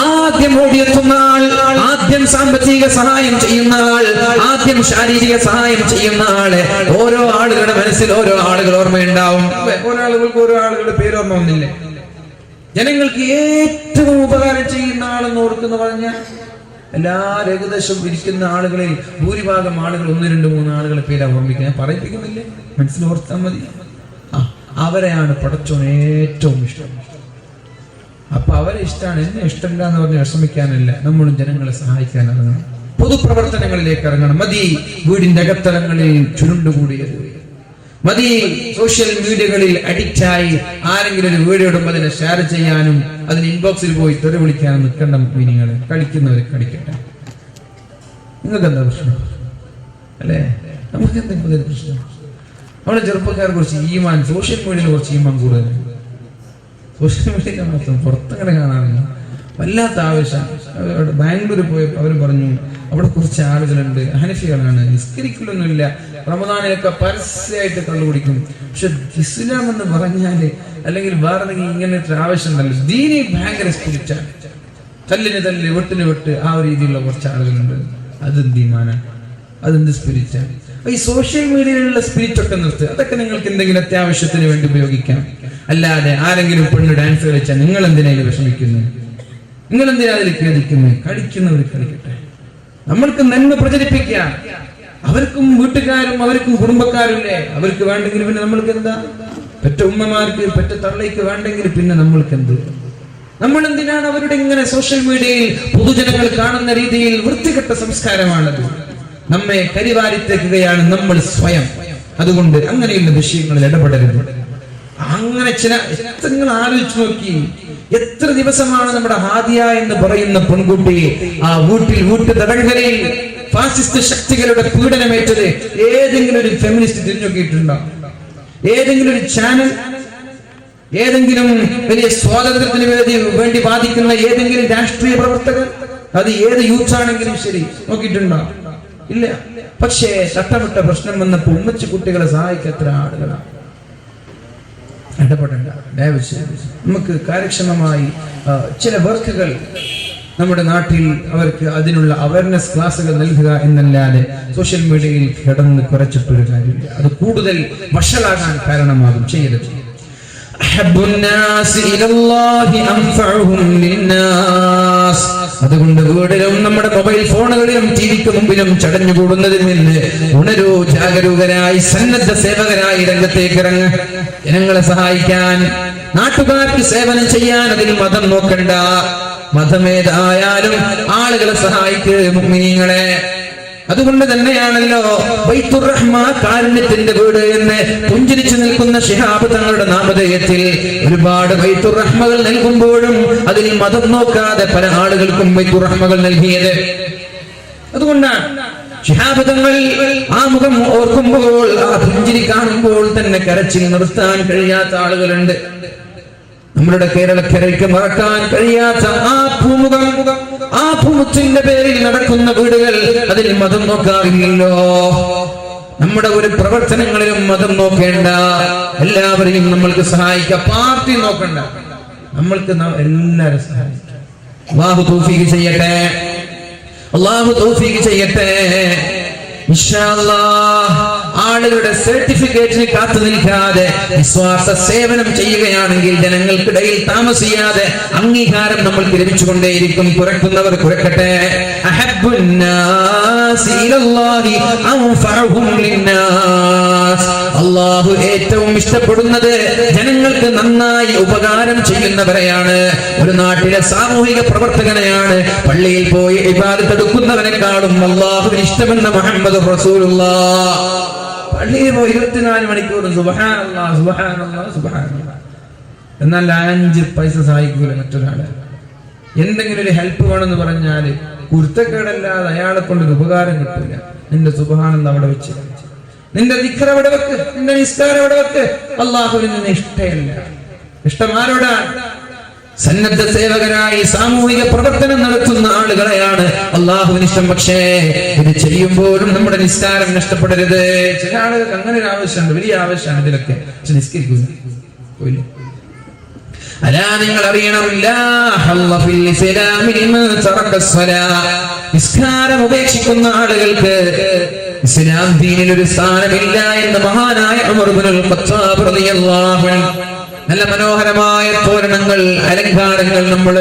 ആദ്യം ഓടിയെത്തുന്ന ആൾ, ആദ്യം സാമ്പത്തിക സഹായം ചെയ്യുന്ന ആൾ, ആദ്യം ശാരീരിക സഹായം ചെയ്യുന്ന ആള്, ഓരോ ആളുകളുടെ മനസ്സിൽ ഓരോ ആളുകൾ ഓർമ്മയുണ്ടാവും. ഓരോ ആളുകൾക്ക് ഓരോ ആളുകളുടെ പേര് ഓർമ്മ ഒന്നില്ലേ? ജനങ്ങൾക്ക് ഏറ്റവും ഉപകാരം ചെയ്യുന്ന ആളെന്ന് ഓർക്കുന്ന പറഞ്ഞാൽ എല്ലാവരും ഏകദേശം ഇരിക്കുന്ന ആളുകളിൽ ഭൂരിഭാഗം ആളുകൾ 1, 2, 3 ആളുകളെ പേരാ ഓർമ്മിക്കുക. ഞാൻ പറയിപ്പിക്കുന്നില്ലേ, മനസ്സിൽ ഓർത്താൽ മതി. അവരെയാണ് പടച്ചോൻ ഏറ്റവും ഇഷ്ടം. അപ്പൊ അവരെ ഇഷ്ടമാണ്. എന്നെ ഇഷ്ടമില്ല എന്ന് പറഞ്ഞ് വിഷമിക്കാനല്ല, നമ്മളും ജനങ്ങളെ സഹായിക്കാൻ ഇറങ്ങണം, പൊതുപ്രവർത്തനങ്ങളിലേക്ക് ഇറങ്ങണം. മതി വീടിന്റെ അകത്തളങ്ങളിൽ ചുരുണ്ടുകൂടിയത്, മതി സോഷ്യൽ മീഡിയകളിൽ അഡിക്റ്റായി ആരെങ്കിലും ഒരു വീഡിയോ ഇടുമ്പോൾ അതിനെ ഷെയർ ചെയ്യാനും അതിന് ഇൻബോക്സിൽ പോയി തെറി വിളിക്കാനും നിൽക്കേണ്ട മീനിങ്ങള്. കളിക്കുന്നവരെ കളിക്കട്ടെ. നിങ്ങൾക്ക് എന്താ പ്രശ്നം? അല്ലേ, നമുക്ക് എന്തെങ്കിലും പ്രശ്നം? നമ്മുടെ ചെറുപ്പക്കാരെ കുറിച്ച് ഈമാൻ, സോഷ്യൽ മീഡിയയിൽ കുറച്ച് ഈമാൻ കൂടുതൽ. സോഷ്യൽ മീഡിയയിൽ മാത്രം പുറത്തങ്ങനെ കാണാറില്ല. വല്ലാത്ത ആവശ്യം. ബാംഗ്ലൂർ പോയപ്പോൾ അവർ പറഞ്ഞു, അവിടെ കുറച്ച് ആളുകളുണ്ട്, ഹനഫികളാണ്, നിസ്കരിക്കലൊന്നുമില്ല, റമദാനിലൊക്കെ പരസ്യമായിട്ട് കള്ളു കുടിക്കും. പക്ഷെ ഇസ്ലാം എന്ന് പറഞ്ഞാല്, അല്ലെങ്കിൽ വേറെ ഇങ്ങനെ ആവശ്യം ഉണ്ടല്ലോ, ദീനി ഭയങ്കര സ്പിരിറ്റാണ്. തല്ലിന് തല്ല്, വെട്ടിന് വെട്ട്, ആ ഒരു രീതിയിലുള്ള കുറച്ച് ആളുകളുണ്ട്. അതെന്ത് ഈമാനാണ്, അതെന്ത് സ്പിരിറ്റാണ്? ഈ സോഷ്യൽ മീഡിയയിലുള്ള സ്പിരിറ്റ് ഒക്കെ നിർത്തുക. അതൊക്കെ നിങ്ങൾക്ക് എന്തെങ്കിലും അത്യാവശ്യത്തിന് വേണ്ടി ഉപയോഗിക്കാം. അല്ലാതെ ആരെങ്കിലും പെണ്ണ് ഡാൻസ് കളിച്ചാൽ നിങ്ങൾ എന്തിനായാലും വിഷമിക്കുന്നു? നിങ്ങൾ എന്തിനാ അതിൽ ഖേദിക്കുന്നത്? കളിക്കുന്നവർ കളിക്കട്ടെ. നമ്മൾക്ക് നന്മ പ്രചരിപ്പിക്കാം. അവർക്കും വീട്ടുകാരും അവർക്കും കുടുംബക്കാരില്ലേ, അവർക്ക് വേണ്ടെങ്കിൽ പിന്നെ നമ്മൾക്ക് എന്താ? പെറ്റ ഉമ്മമാർക്ക്, പെറ്റ തള്ളയ്ക്ക് വേണ്ടെങ്കിൽ പിന്നെ നമ്മൾക്ക് എന്ത്? നമ്മൾ എന്തിനാണ് അവരുടെ ഇങ്ങനെ സോഷ്യൽ മീഡിയയിൽ പൊതുജനങ്ങൾ കാണുന്ന രീതിയിൽ? വൃത്തികെട്ട സംസ്കാരമാണത്. നമ്മെ കരിവാരിത്തേക്കുകയാണ് നമ്മൾ സ്വയം. അതുകൊണ്ട് അങ്ങനെയുള്ള വിഷയങ്ങളിൽ ഇടപെടരുത്. അങ്ങനെ ചില നിങ്ങൾ ആലോചിച്ച് നോക്കി, എത്ര ദിവസമാണ് നമ്മുടെ ഹാദിയ എന്ന് പറയുന്ന പെൺകുട്ടി ആ വീട്ടു തടങ്കലിൽ ഫാസിസ്റ്റ് ശക്തികളുടെ പീഡനമേറ്റത്? ഏതെങ്കിലും ഒരു ഫെമിനിസ്റ്റ് തിരിഞ്ഞു നോക്കിയിട്ടുണ്ടോ? ഏതെങ്കിലും ഒരു ചാനൽ, ഏതെങ്കിലും വലിയ സ്വാതന്ത്ര്യത്തിന് വേണ്ടി വാദിക്കുന്ന ഏതെങ്കിലും രാഷ്ട്രീയ പ്രവർത്തകർ, അത് ഏത് യൂത്ത് ആണെങ്കിലും ശരി, നോക്കിയിട്ടുണ്ടോ? ഇല്ല. പക്ഷേ ചട്ടമിട്ട പ്രശ്നം വന്നപ്പോൾ ഉമ്മച്ചി കുട്ടികളെ സഹായിക്കാത്ത ആളുകളാണ്. ഇടപെടേണ്ട. നമുക്ക് കാര്യക്ഷമമായി ചില വർക്കുകൾ നമ്മുടെ നാട്ടിൽ അവർക്ക് അതിനുള്ള അവയർനെസ് ക്ലാസുകൾ നൽകുക എന്നല്ലാതെ സോഷ്യൽ മീഡിയയിൽ കിടന്ന് കുറച്ചിട്ടൊരു കാര്യമില്ല. അത് കൂടുതൽ വഷളാകാൻ കാരണമാകും. ചെയ്യരുത്. അതുകൊണ്ട് വീടിലും നമ്മുടെ മൊബൈൽ ഫോണുകളിലും ടിവിക്ക് മുമ്പിലും ചടഞ്ഞുകൂടുന്നതിൽ നിന്ന് ഉണരൂ, ജാഗരൂകരായി സന്നദ്ധ സേവകരായി രംഗത്തേക്ക് ഇറങ്ങ്. ജനങ്ങളെ സഹായിക്കാൻ, നാട്ടുകാർക്ക് സേവനം ചെയ്യാൻ അതിൽ മതം നോക്കണ്ട. മതമേതായാലും ആളുകളെ സഹായിക്ക് മുഅ്മിനീങ്ങളെ. അതുകൊണ്ട് തന്നെയാണല്ലോ ബൈത്തുർ റഹ്മ, കാരുണ്യത്തിന്റെ വീട് എന്ന് പുഞ്ചിരിച്ചു നിൽക്കുന്ന ശിഹാബ് തങ്ങളുടെ നാമധേയത്തിൽ ഒരുപാട് ബൈത്തുർ റഹ്മകൾ നൽകുമ്പോഴും അതിൽ മതം നോക്കാതെ പല ആളുകൾക്കും ബൈത്തുർ റഹ്മകൾ നൽകിയത്. അതുകൊണ്ടാണ് ശിഹാബ് തങ്ങൾ ആ മുഖം ഓർക്കുമ്പോൾ, ആ പുഞ്ചിരി കാണുമ്പോൾ തന്നെ കരച്ചിൽ നിർത്താൻ കഴിയാത്ത ആളുകളുണ്ട്. നമ്മളുടെ കേരളക്കരയ്ക്ക് മറക്കാൻ കഴിയാത്ത ആ ഭൂമുഖം, ആ ഭൂമുഖത്തിന്റെ പേരിൽ നടക്കുന്ന വീടുകൾ, അതിൽ മതം നോക്കാറില്ലല്ലോ. നമ്മുടെ ഒരു പ്രവർത്തനങ്ങളിലും മതം നോക്കേണ്ട, എല്ലാവരെയും നമ്മൾക്ക് സഹായിക്കാം. പാർട്ടി നോക്കണ്ട, നമ്മൾക്ക് എല്ലാവരും സഹായിക്കാം. അല്ലാഹു തൗഫീഖ് ചെയ്യട്ടെ, അല്ലാഹു തൗഫീഖ് ചെയ്യട്ടെ. ഇൻഷാ അല്ലാഹ് ആളുകളുടെ സർട്ടിഫിക്കറ്റിന് കാത്തു നിൽക്കാതെ വിശ്വാസ സേവനം ചെയ്യുകയാണെങ്കിൽ ജനങ്ങൾക്കിടയിൽ താമസിയാതെ അംഗീകാരം നമ്മൾക്ക് ലഭിച്ചുകൊണ്ടേയിരിക്കും. കുറയ്ക്കുന്നവർ കുറയ്ക്കട്ടെ. അല്ലാഹു ഏറ്റവും ഇഷ്ടപ്പെടുന്നത് ജനങ്ങൾക്ക് നന്നായി ഉപകാരം ചെയ്യുന്നവരെയാണ്. ഒരു നാട്ടിലെ സാമൂഹിക പ്രവർത്തകനെയാണ് പള്ളിയിൽ പോയി ഇബാദത്ത് എടുക്കുന്നവനെക്കാളും അല്ലാഹുവിന് ഇഷ്ടമെന്ന മുഹമ്മദ് റസൂലുള്ളാഹ്. പള്ളിയിൽ പോയി 24 മണിക്കൂർ സുബ്ഹാനല്ലാഹ് സുബ്ഹാനല്ലാഹ് സുബ്ഹാനല്ലാഹ്, എന്നാൽ 5 പൈസ സഹായിക്കൂല മറ്റൊരാളെ. എന്തെങ്കിലും ഒരു ഹെൽപ്പ് വേണമെന്ന് പറഞ്ഞാൽ കുരുത്തക്കേടല്ലാതെ അയാളെ കൊണ്ട് ഉപകാരം കിട്ടില്ല. നിന്റെ സുബ്ഹാനല്ലാഹ് അവിടെ വെച്ച്, നിന്റെ ദിക്ർ അവിടെ വെക്ക്, നിന്റെ നിസ്കാരം അവിടെ വെക്ക്. അല്ലാഹുവിന് നിന്നെ ഇഷ്ടമല്ല. ഇഷ്ടം ആരോടാണ്? സന്നദ്ധ സേവകരായി സാമൂഹിക പ്രവർത്തനം നടത്തുന്ന ആളുകളെയാണ് അല്ലാഹുവിന് ഇഷ്ടം. പക്ഷേ ഇത് ചെയ്യുമ്പോഴും നമ്മുടെ നിസ്കാരം നഷ്ടപ്പെടരുത്. ചില ആളുകൾക്ക് അങ്ങനെ ഒരു ആവശ്യമുണ്ട്, വലിയ ആവശ്യമാണ് ഇതിലൊക്കെ, പക്ഷെ നിസ്കരിക്കൂല. അലാ, നിങ്ങൾ അറിയണം, നിസ്കാരം ഉപേക്ഷിക്കുന്ന ആളുകൾക്ക് ഇസ്ലാം ദീനിൽ ഒരു സ്ഥാനമില്ല എന്ന് മഹാനായ ഉമർ ഇബ്നുൽ ഖത്താബ് റളിയല്ലാഹു അൻഹു. നല്ല മനോഹരമായ തോരണങ്ങൾ, അലങ്കാരങ്ങൾ നമ്മൾ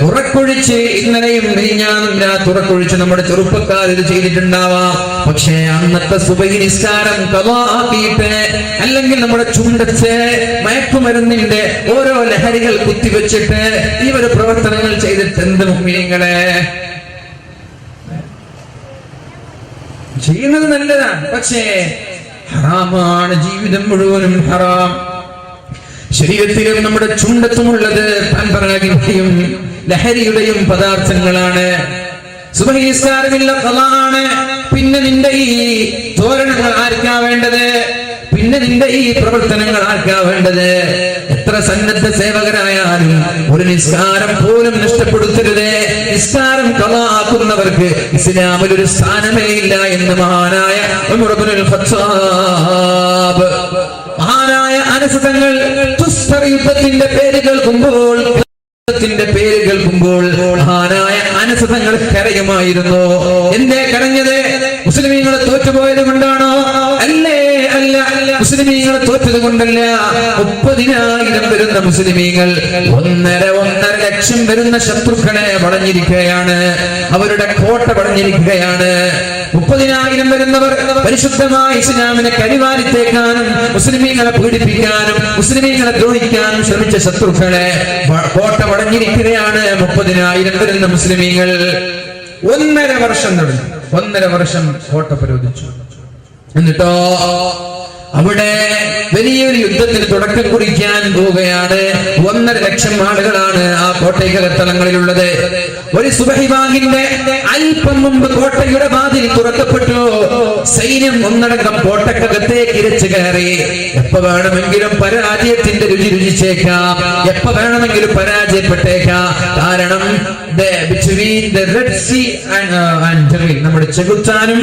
ഉറക്കൊഴിച്ച് ഇന്നലെയും മിനിഞ്ഞാന്നും ഉറക്കൊഴിച്ച് നമ്മുടെ ചെറുപ്പക്കാർ ഇത് ചെയ്തിട്ടുണ്ടാവാം. പക്ഷേ അന്നത്തെ സുബഹി നിസ്കാരം ഖളാ ആക്കിയിട്ട്, അല്ലെങ്കിൽ നമ്മുടെ ചുണ്ടത്ത് മയക്കുമരുന്നിന്റെ ഓരോ ലഹരികൾ കുത്തിവെച്ചിട്ട് ഈ ഒരു പ്രവർത്തനങ്ങൾ ചെയ്തിട്ട് എന്ത് മുഅ്മിനീങ്ങളെ ചെയ്യുന്നത് നല്ലതാണ്, പക്ഷേ ഹറാമാണ്. ജീവിതം മുഴുവനും ഹറാം. ശരീരത്തിലും നമ്മുടെ ചുണ്ടത്തുമുള്ളത് പാൻപരാഗിന്റെയും ലഹരിയുടെയും പദാർത്ഥങ്ങളാണ്. സുബഹി നിസ്കാരമില്ല, ഖളാണ്. പിന്നെ നിന്റെ ഈ തോരണങ്ങൾ ആർക്കാ വേണ്ടത്? പിന്നെ നിന്റെ ഈ പ്രവർത്തനങ്ങൾ ആർക്കാ വേണ്ടത്? എത്ര സന്നദ്ധ സേവകരായാലും ഒരു നിസ്കാരം പോലും നഷ്ടപ്പെടുത്തരുത്. നിസ്കാരം ഖളാ ആക്കുന്നവർക്ക് ഇസ്ലാമിൽ ഒരു സ്ഥാനമേ ഇല്ല എന്ന് മഹാനായ ഉമർ ഇബ്നുൽ ഖത്താബ്, മഹാനായ അനസ് തങ്ങൾ യുദ്ധത്തിന്റെ പേര് കേൾക്കുമ്പോൾ മഹാനായ അനസ് തങ്ങൾ കരയുമായിരുന്നു. എന്തേ കരഞ്ഞത്? മുസ്ലിമീങ്ങൾ തോറ്റുപോയത് കൊണ്ടാണോ? അല്ലേ, അല്ല. മുസ്ലിമീങ്ങൾ തോറ്റത് കൊണ്ടല്ല. 30,000 വരുന്ന മുസ്ലിമീങ്ങൾ 1.5 ലക്ഷം വരുന്ന ശത്രുക്കളെ വളഞ്ഞിരിക്കുകയാണ്. അവരുടെ കോട്ട വളഞ്ഞിരിക്കുകയാണ്. 30,000 വരുന്നവർ പരിശുദ്ധമായ ഇസ്ലാമിനെ കരിവാരിത്തേക്കാനും മുസ്ലിമീങ്ങളെ പീഡിപ്പിക്കാനും മുസ്ലിമീങ്ങളെ ദ്രോഹിക്കാനും ശ്രമിച്ച ശത്രുക്കളെ കോട്ട വളഞ്ഞിരിക്കുകയാണ്. 30,000 വരുന്ന മുസ്ലിമീങ്ങൾ 1.5 വർഷം നടന്നു. 1.5 വർഷം കോട്ട പരിശോധിച്ചു. എന്നിട്ടോ അവിടെ വലിയൊരു യുദ്ധത്തിന് തുടക്കം കുറിക്കാൻ പോവുകയാണ്. 1.5 ലക്ഷം ആളുകളാണ് ആ കോട്ടയ്ക്കകത്തളങ്ങളിലുള്ളത്. ഒരു സുബഹി ബാങ്കിന്റെ അല്പം മുമ്പ് കോട്ടയുടെ വാതിൽ തുറക്കപ്പെട്ടു. സൈന്യം ഒന്നടങ്കം കോട്ടക്കകത്തേക്ക് ഇരച്ചു കയറി. എപ്പോ വേണമെങ്കിലും പരാജയത്തിന്റെ രുചി രുചിച്ചേക്കാം, എപ്പോ വേണമെങ്കിലും പരാജയപ്പെട്ടേക്കാം. കാരണം നമ്മുടെ ചെകുത്താനും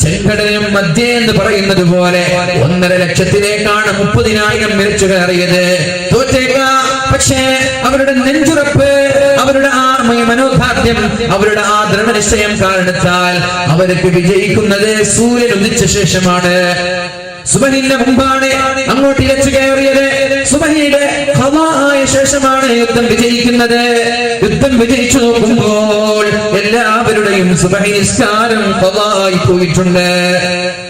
ചെങ്കടലും മധ്യേ എന്ന് പറയുന്നത് പോലെ 1.5 ലക്ഷത്തിലേക്കാണ് 30,000 മരിച്ചു കയറിയത്. തോറ്റേക്കാം, പക്ഷേ അവരുടെ നെഞ്ചുറപ്പ്, അവരുടെ ആ മനോധാർഢ്യം, അവരുടെ ആ ദൃഢനിശ്ചയം കാരണത്താൽ അവർക്ക് വിജയിക്കുന്നത് സൂര്യൻ ഉദിച്ച ശേഷമാണ്. സുബഹിന്റെ മുമ്പാണ് അങ്ങോട്ട് ഇരച്ചു കയറിയത്. സുബഹിയുടെ ഖളാ ആയ ശേഷമാണ് യുദ്ധം വിജയിക്കുന്നത്. യുദ്ധം വിജയിച്ചു നോക്കുമ്പോൾ എല്ലാവരുടെയും സുബഹി നിസ്കാരം ഖളാ ആയി പോയിട്ടുണ്ട്.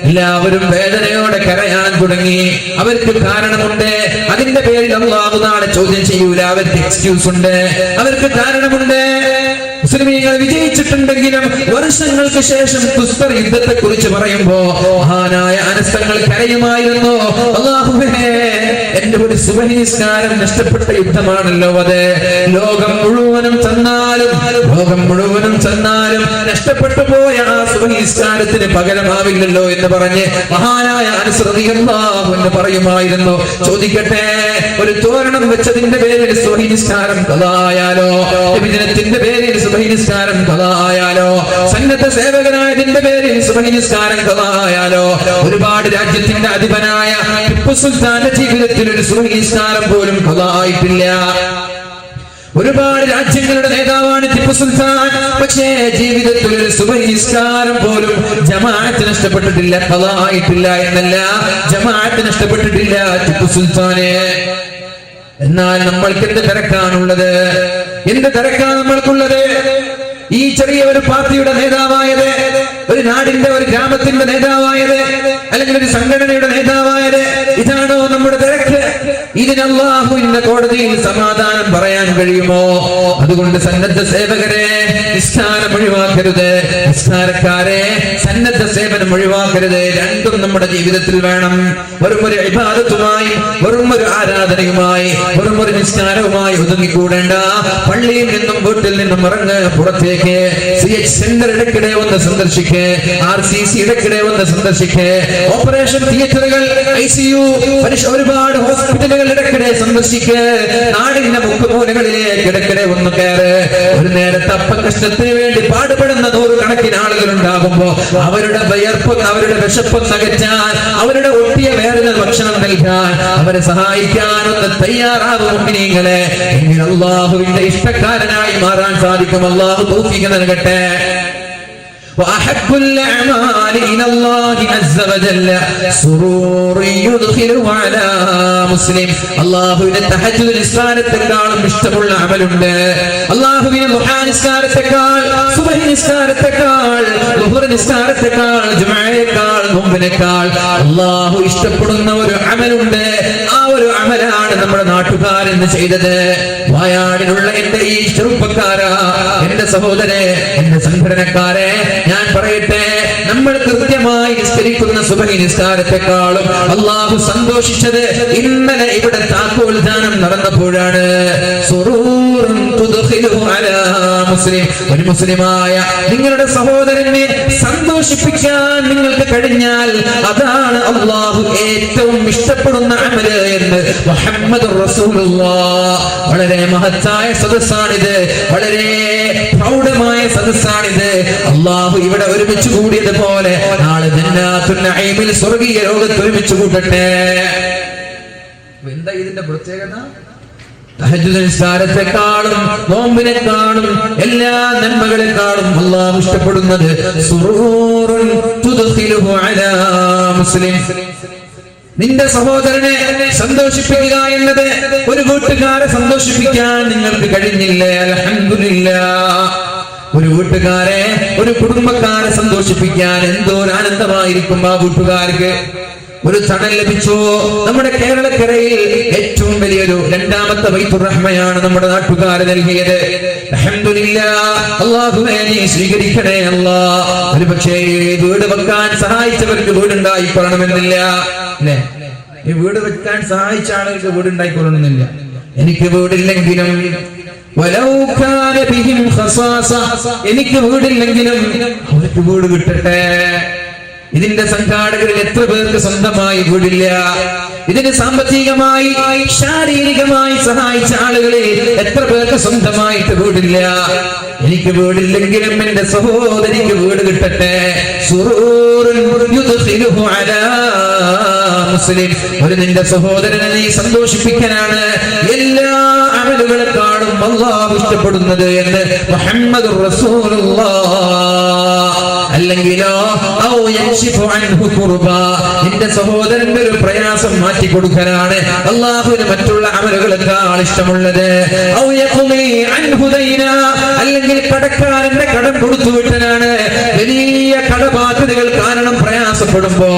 എല്ലാവരും വേദനയോടെ കരയാൻ തുടങ്ങി. അവർക്ക് കാരണമുണ്ട്. അതിന്റെ പേരിൽ അല്ലാഹു നാളെ ചോദ്യം ചെയ്യൂല. അവർക്ക് എക്സ്ക്യൂസ് ഉണ്ട്, അവർക്ക് കാരണമുണ്ട്. മുസ്ലിമീങ്ങൾ വിജയിച്ചിട്ടുണ്ടെങ്കിലും വർഷങ്ങൾക്ക് ശേഷം കുസ്തർ യുദ്ധത്തെ കുറിച്ച് പറയുമ്പോ മഹാനായ അനസ് തങ്ങൾ കരയുമായിരുന്നു. അല്ലാഹുവേ, എന്റെ ഒരു സുബഹി നിസ്കാരം നഷ്ടപ്പെട്ട യുദ്ധമാണല്ലോ അത്. ലോകം മുഴുവനും ചെന്നാലും നഷ്ടപ്പെട്ടു പോയ ആ സുബഹി നിസ്കാരത്തിന് പകരമാവില്ലല്ലോ എന്ന് പറഞ്ഞ് മഹാനായ അനസ് റളിയല്ലാഹു അൻഹു പറയുമായിരുന്നു. ചോദിക്കട്ടെ, ഒരു തോരണം വെച്ചതിന്റെ പേരിൽ സുബഹി നിസ്കാരം ഖളായാലോ, വിജനത്തിന്റെ പേരിൽ സുബഹി നിസ്കാരം ഖളായാലോ, സന്നദ്ധ സേവകനായതിന്റെ പേരിൽ സുബഹി നിസ്കാരം ഖളായാലോ, ഒരുപാട് രാജ്യത്തിന്റെ അധിപനായ ടിപ്പു സുൽത്താന്റെ ജീവിതത്തിൽ ഒരു സുബഹി നിസ്കാരം പോലും ഖളായിട്ടില്ല. ഒരുപാട് രാജ്യങ്ങളുടെ നേതാവാണ് ടിപ്പു സുൽത്താൻ. പക്ഷേ ജീവിതത്തിൽ ഒരു സുബഹി നിസ്കാരം പോലും ജമാഅത്ത് നഷ്ടപ്പെട്ടിട്ടില്ല, ഖളായിട്ടില്ല എന്നല്ല, ജമാഅത്ത് നഷ്ടപ്പെട്ടിട്ടില്ല ടിപ്പു സുൽത്താനെ. എന്നാൽ നമ്മൾക്ക് എന്ത് തിരക്കാണുള്ളത്? എന്ത് തിരക്കാണ് നമ്മൾക്കുള്ളത്? ഈ ചെറിയ ഒരു പാർട്ടിയുടെ നേതാവായത്, ഒരു നാടിന്റെ ഒരു ഗ്രാമത്തിന്റെ നേതാവായത്, അല്ലെങ്കിൽ ഒരു സംഘടനയുടെ നേതാവായത്, ഇതാണോ നമ്മുടെ തിരക്ക്? ഇതിന് അല്ലാഹുവിന്റെ കോടതിയിൽ സമാധാനം പറയാൻ കഴിയുമോ? അതുകൊണ്ട് സന്നദ്ധ സേവകരെ നിസ്കാരം ഒഴിവാക്കരുത്, നിസ്കാരക്കാരെ സന്നദ്ധ സേവനം ഒഴിവാക്കരുത്. രണ്ടും നമ്മുടെ ജീവിതത്തിൽ വേണം. വെറും ഒരു ഇബാദത്തുമായി, വെറും ഒരു ആരാധനയുമായി, വെറും ഒരു നിസ്കാരവുമായി ഒതുങ്ങിക്കൂടേണ്ട. പള്ളിയിൽ നിന്നും വീട്ടിൽ നിന്നും ഇറങ്ങ് പുറത്തേക്ക്. CH സെന്റർ ഇടയ്ക്കിടെ ഒന്ന് സന്ദർശിക്ക്, RCC ഇടയ്ക്കിടെ ഒന്ന് സന്ദർശിക്ക്, ഓപ്പറേഷൻ തിയേറ്ററുകൾ, ICU, ഒരുപാട് ഹോസ്പിറ്റലുകൾ ഇടയ്ക്കിടെ സന്ദർശിക്ക്. നാടിന്റെ മുക്കുമൂലകളിലേക്ക് ഇടയ്ക്കിടെ ഒന്ന് കയറ്. ഒരു നേരത്തെ അപ്പകഷ്ടത്തിന് വേണ്ടി പാടുപെടുന്ന നൂറുകണക്കിന് ആളുകൾ ഉണ്ടാകുമ്പോ അവരുടെ വിയർപ്പും അവരുടെ വിശപ്പും അകറ്റാൻ, അവരുടെ ഒട്ടിയ വേദന ഭക്ഷണം നൽകാൻ, അവരെ സഹായിക്കാനൊന്ന് തയ്യാറാകും മുഅ്മിനീങ്ങളെ. എങ്കിൽ അല്ലാഹുവിന്റെ ഇഷ്ടക്കാരനായി മാറാൻ സാധിക്കും. അല്ലാഹു തൗഫീഖ് നൽകട്ടെ. وأحب الأعمال إلى الله عز وجل سرور يدخله على مسلم. അല്ലാഹുവിന്റെ തഹജ്ജുദ് നിസ്കാരത്തെക്കാളും ഇഷ്ടമുള്ള അമലുണ്ട്. അല്ലാഹുവിന്റെ ദുഹാ നിസ്കാരത്തെക്കാൾ, സുബ്ഹി നിസ്കാരത്തെക്കാൾ, ളുഹർ നിസ്കാരത്തെക്കാൾ, ജുമഅയേക്കാൾ, നോമ്പിനേക്കാൾ അല്ലാഹു ഇഷ്ടപ്പെടുന്ന ഒരു അമലുണ്ട്. ആ ഒരു അമലാണ് നമ്മുടെ നാട്ടുകാരെന്ന് ചെയ്തത്. വയനാടിലുള്ള എന്റെ ഈ ചെറുപ്പക്കാരാ, എന്റെ സഹോദരേ, എന്റെ സംഘടനക്കാരെ, ഞാൻ പറയട്ടെ, നമ്മൾ കൃത്യമായി നിസ്കരിക്കുന്ന സുബഹി നിസ്കാരത്തെക്കാളും അല്ലാഹു സന്തോഷിച്ചത് ഇന്നലെ ഇവിടെ താക്കോൽദാനം നടന്നപ്പോഴാണ്. ഒരു മുസ്ലിമായ നിങ്ങളുടെ സഹോദരനെ സന്തോഷിപ്പിക്കാൻ നിങ്ങൾക്ക് കഴിഞ്ഞാൽ അതാണ് അല്ലാഹു ഏറ്റവും ഇഷ്ടപ്പെടുന്ന അമല് എന്ന് മുഹമ്മദുർ റസൂലുള്ളാഹ്. വളരെ മഹത്തായ സദസ്സാണിത്, വളരെ പ്രൗഢമായ സദസ്സാണിത്. അല്ലാഹു ഇവിടെ ഒരുമിച്ച് കൂടിയതുപോലെ നാളെ ജന്നാത്തുൻ നഈമിൽ സ്വർഗീയ ലോകത്ത് ഒരുമിച്ച് കൂട്ടട്ടെ. എന്താ ഇതിന്റെ പ്രത്യേകത? തഹജ്ജുദ് നിസ്കാരത്തെക്കാളും നോമ്പിനെക്കാളും എല്ലാ നന്മകളെക്കാളും അല്ലാഹു ഇഷ്ടപ്പെടുന്നത് സുറൂറുൻ തുദ്ഖിലുഹു അലാ മുസ്ലിം. നിന്റെ സഹോദരനെ സന്തോഷിപ്പിക്കുക എന്നത്, ഒരു വീട്ടുകാരെ സന്തോഷിപ്പിക്കാൻ നിങ്ങൾക്ക് കഴിഞ്ഞില്ലേ? അൽഹംദുലില്ലാഹ്. ഒരു വീട്ടുകാരെ, ഒരു കുടുംബക്കാരെ സന്തോഷിപ്പിക്കാൻ എന്തോ ഒരു ആനന്ദമായിരിക്കും ആ വീട്ടുകാർക്ക്. ഒരു തണൽ ലഭിച്ചു. നമ്മുടെ കേരളക്കരയിൽ ഏറ്റവും വലിയൊരു രണ്ടാമത്തെ ബൈത്തുർ റഹ്മയാണ് നമ്മുടെ നാട്ടുകാർ നൽകിയത്. അൽഹംദുലില്ലാഹ്. അല്ലാഹുവേ, നീ സ്വീകരിക്കണേ അല്ലാഹ്. ഒരുപക്ഷേ വീട് വെക്കാൻ സഹായിച്ചവർക്ക് വീടുണ്ടായിക്കൊള്ളണമെന്നില്ല, അല്ലേ? ഈ വീട് വെക്കാൻ സഹായിച്ച ആളുകൾക്ക് വീടുണ്ടായിക്കൊള്ളണമെന്നില്ല. എനിക്ക് വീടില്ലെങ്കിലും, എനിക്ക് വീടില്ലെങ്കിലും അവർക്ക് വീട് കിട്ടട്ടെ. ഇതിന്റെ സംഘാടകരിൽ എത്ര പേർക്ക് സ്വന്തമായി വീടില്ല? ഇതിന് സാമ്പത്തികമായി, ശാരീരികമായി സഹായിച്ച ആളുകളിൽ എത്ര പേർക്ക് സ്വന്തമായിട്ട് വീടില്ല? എനിക്ക് വീടില്ലെങ്കിലും എന്റെ സഹോദരിക്ക് വീട് കിട്ടട്ടെ. സുറൂറുൻ യുദ്ഖിലുഹു അലാ മുസ്ലിം. ഒരു നിന്റെ സഹോദരനെ നീ സന്തോഷിപ്പിക്കാനാണ് എല്ലാ അമലുകളെക്കാളും അല്ലാഹു ഇഷ്ടപ്പെടുന്നത് എന്ന് മുഹമ്മദുർ റസൂലുള്ളാഹ്. അല്ലെങ്കിലോ ഔ യൻശിഫു അൻഹു ഖുർബാ, നിന്റെ സഹോദരന്റെ ഒരു പ്രയാസം മാറ്റി കൊടുക്കാനാണ് അല്ലാഹുവിന് മറ്റുള്ള അമലുകളെക്കാൾ ഇഷ്ടമുള്ളത്. ഔ യഖ്ളി അൻഹു ദൈനാ, അല്ലെങ്കിൽ കടക്കാരന്റെ കടം കൊടുത്തു വിട്ടനാണ്. വലിയ കടബാധ്യതകൾ കാരണം പ്രയാസപ്പെടുമ്പോ,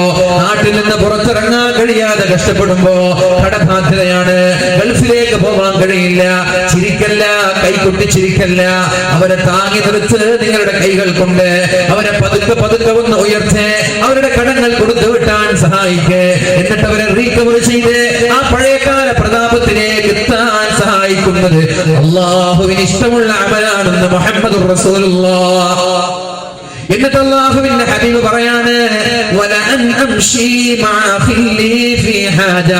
നാട്ടിൽ നിന്ന് പുറത്തിറങ്ങാൻ കഴിയാതെ കഷ്ടപ്പെടുമ്പോ കടബാധ്യതയാണ്, ഗൾഫിലേക്ക് പോകാൻ കഴിയില്ല, ചിരിക്കല്ല കൈ പൊട്ടിച്ചിരിക്കല്ല, അവരെ താങ്ങി നിർത്ത് നിങ്ങളുടെ കൈകൾ കൊണ്ട്. അവരെ പതുക്കെ പതുക്കെ ഒന്ന് ഉയർത്ത് അവരുടെ കടങ്ങൾ കൊടുത്തു വിട്ടാൻ സഹായിക്ക്. എന്നിട്ട് അവരെ റീകവർ ചെയ്ത് ആ പഴയകാല പ്രതാപത്തിലേക്ക് എത്താൻ സഹായിക്കുന്നത് അല്ലാഹുവിന് ഇഷ്ടമുള്ള അമലാണെന്ന് മുഹമ്മദുർ റസൂലുള്ളാഹ്. എന്നിട്ട് അല്ലാഹുവിന്റെ ഹബീബ് പറയാണ്, വലഅൻ അംശി മഅ ഖില്ലി ഫീ ഹാജ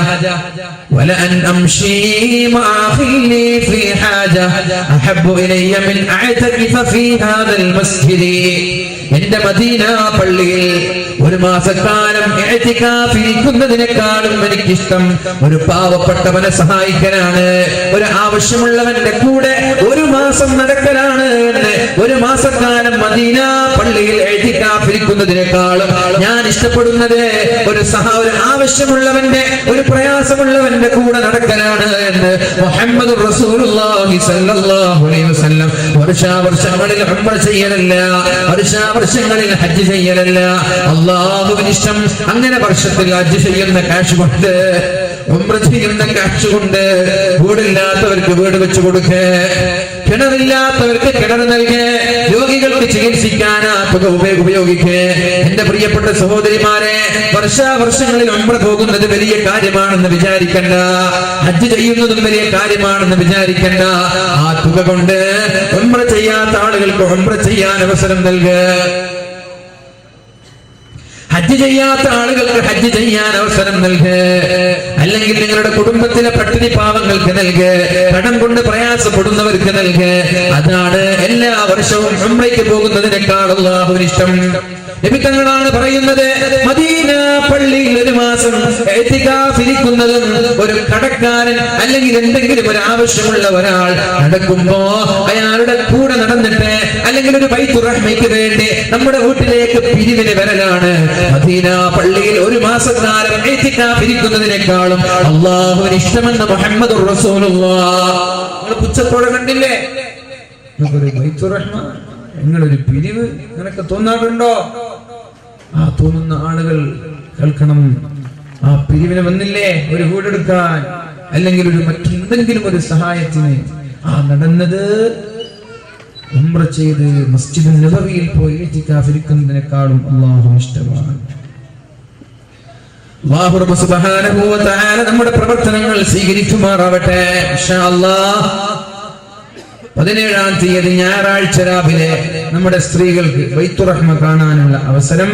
വലഅൻ അംശി മഅ ഖില്ലി ഫീ ഹാജ അഹബ്ബു ഇലയ്യ മിൻ അഅ്തഖിഫ ഫീ ഹാദൽ മസ്ജിദി. എന്റെ മദീന പള്ളിയിൽ ഒരു മാസക്കാലം ഇരിക്കുന്നതിനേക്കാളും എനിക്കിഷ്ടം ഒരു പാവപ്പെട്ടവനെ സഹായിക്കലാണ്, ഒരു ആവശ്യമുള്ളവന്റെ കൂടെ ഒരു മാസം നടക്കലാണ് എന്ന്. ഒരു മാസക്കാലം മദീന പള്ളിയിൽ ഇരിക്കുന്നതിനേക്കാളും ഞാൻ ഇഷ്ടപ്പെടുന്നത് ഒരു ആവശ്യമുള്ളവന്റെ, ഒരു പ്രയാസമുള്ളവന്റെ കൂടെ നടക്കലാണ് എന്ന് മുഹമ്മദുർ റസൂലുള്ളാഹി സ്വല്ലല്ലാഹു അലൈഹി വസല്ലം. വർഷങ്ങളിൽ ഉംറ ചെയ്യലല്ല, വർഷങ്ങളിൽ ഹജ്ജ് ചെയ്യലല്ല, അല്ലാഹുവിന് ഇഷ്ടം അങ്ങനെ വർഷത്തിൽ ഹജ്ജ് ചെയ്യുന്ന കാശ് കൊണ്ട്, ഉംറ ചെയ്യുന്ന കാശ് കൊണ്ട് വീടില്ലാത്തവർക്ക് വീട് വെച്ച് കൊടുക്കേ, കിണറില്ലാത്തവർക്ക് കിണർ നൽകേ, രോഗികൾക്ക് ചികിത്സിക്കാൻ ആ തുക ഉപയോഗിക്കേ. എന്റെ പ്രിയപ്പെട്ട സഹോദരിമാരെ, വർഷങ്ങളിൽ ഉംറ പോകുന്നത് വലിയ കാര്യമാണെന്ന് വിചാരിക്കണ്ട, ഹജ്ജ് ചെയ്യുന്നതും വലിയ കാര്യമാണെന്ന് വിചാരിക്കണ്ട. ആ തുക കൊണ്ട് ഉംറ ചെയ്യാത്ത ആളുകൾക്ക് ഉംറ ചെയ്യാൻ അവസരം നൽകുക, ഹജ്ജ് ചെയ്യാത്ത ആളുകൾക്ക് ഹജ്ജ് ചെയ്യാൻ അവസരം നൽകുക, അല്ലെങ്കിൽ നിങ്ങളുടെ കുടുംബത്തിലെ പട്ടിണി പാവങ്ങൾക്ക് നൽകുക, കടം കൊണ്ട് പ്രയാസപ്പെടുന്നവർക്ക് നൽകുക. അതാണ് എല്ലാ വർഷവും ഉംറയ്ക്ക് പോകുന്നതിനേക്കാൾ അല്ലാഹുവിന് ഇഷ്ടം. നബി തങ്ങളാണ് പറയുന്നത്, മദീന പള്ളിയിൽ ഒരു മാസം ഇരിക്കുന്നതും ഒരു കടക്കാരൻ അല്ലെങ്കിൽ എന്തെങ്കിലും ഒരു ആവശ്യമുള്ള ഒരാൾ നടക്കുമ്പോ അയാളുടെ കൂടെ നടന്നിട്ട് അല്ലെങ്കിൽ ഒരു ബൈത്തുർ റഹ്മയ്ക്ക് വേണ്ടി നമ്മുടെ വീട്ടിലേക്ക് പിരിവിന് വരലാണ്. മദീന പള്ളിയിൽ ഒരു മാസക്കാലം ഇരിക്കുന്നതിനേക്കാളും അല്ലാഹുവിന് ഇഷ്ടമെന്ന് മുഹമ്മദുർ റസൂലുള്ളാഹ്. നിങ്ങൾ പുച്ഛത്തോടെ കണ്ടില്ലേ ഒരു ബൈത്തുർ റഹ്മ, നിങ്ങളൊരു പിരിവ് നിനക്ക് തോന്നാറുണ്ടോ? ആ തോന്നുന്ന ആളുകൾ കേൾക്കണം, ആ പിരിവിന് വന്നില്ലേ ഒരു വീടെടുക്കാൻ അല്ലെങ്കിൽ ഒരു മറ്റെന്തെങ്കിലും ഒരു സഹായത്തിന്, ആ നടന്നത് ഉംറ ചെയ്ത് മസ്ജിദുൻ നബവിയിൽ പോയി ഇരിക്കുന്നതിനേക്കാളും അല്ലാഹു ഇഷ്ടമാണ്. അല്ലാഹു റബ്ബ് സുബ്ഹാനഹു വ തആല നമ്മുടെ പ്രവർത്തനങ്ങൾ സ്വീകരിക്കുമാറാവട്ടെ. ഇൻഷാ അല്ലാഹ് 17-ാം തീയതി ഞായറാഴ്ച രാവിലെ നമ്മുടെ സ്ത്രീകൾക്ക് ബൈത്തുർ റഹ്മ കാണാനുള്ള അവസരം,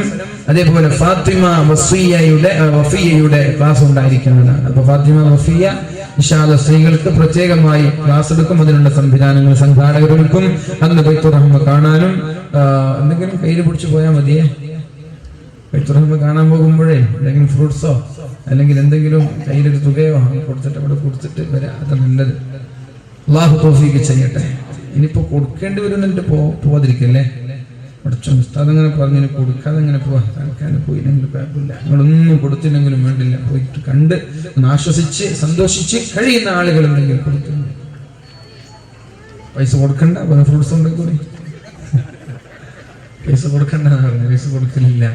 അതേപോലെ ഫാത്തിമ വഫിയയുടെ ക്ലാസ് ഉണ്ടായിരിക്കുന്നതാണ്. അപ്പൊ ഫാത്തിമ വഫിയ ഇൻഷാ അല്ലാഹ് സ്ത്രീകൾക്ക് പ്രത്യേകമായി ക്ലാസ് എടുക്കും. അതിനുള്ള സംവിധാനങ്ങൾ സംഘാടകർക്കും അന്ന് ബൈത്തുർ റഹ്മ കാണാനും. എന്തെങ്കിലും കയ്യിൽ പിടിച്ചു പോയാൽ മതിയേ, ബൈത്തുർ റഹ്മ കാണാൻ പോകുമ്പോഴേ എന്തെങ്കിലും ഫ്രൂട്ട്സോ അല്ലെങ്കിൽ എന്തെങ്കിലും കയ്യിലൊരു തുകയോ കൊടുത്തിട്ട് അവിടെ കൊടുത്തിട്ട് വരാം, അത് നല്ലത്. അല്ലാഹു തൗഫീഖ് ചെയ്യട്ടെ. ഇനിയിപ്പോ കൊടുക്കേണ്ടി വരുന്നിട്ട് പോവാതിരിക്കല്ലേ. ഉസ്താദ് അങ്ങനെ പറഞ്ഞു, കൊടുക്കാതെ അങ്ങനെ പോവാ, തൽക്കാലം പോയില്ലെങ്കിൽ കുഴപ്പമില്ല, നിങ്ങളൊന്നും കൊടുത്തില്ലെങ്കിലും വേണ്ടില്ല, പോയിട്ട് കണ്ട് ഒന്ന് ആശ്വസിച്ച് സന്തോഷിച്ച് കഴിയുന്ന ആളുകളുണ്ടെങ്കിൽ കൊടുത്തു. പൈസ കൊടുക്കണ്ട, ഫ്രൂട്ട്സ് ഉണ്ടാക്കൂടെ, പൈസ കൊടുക്കണ്ട, പൈസ കൊടുക്കലില്ല.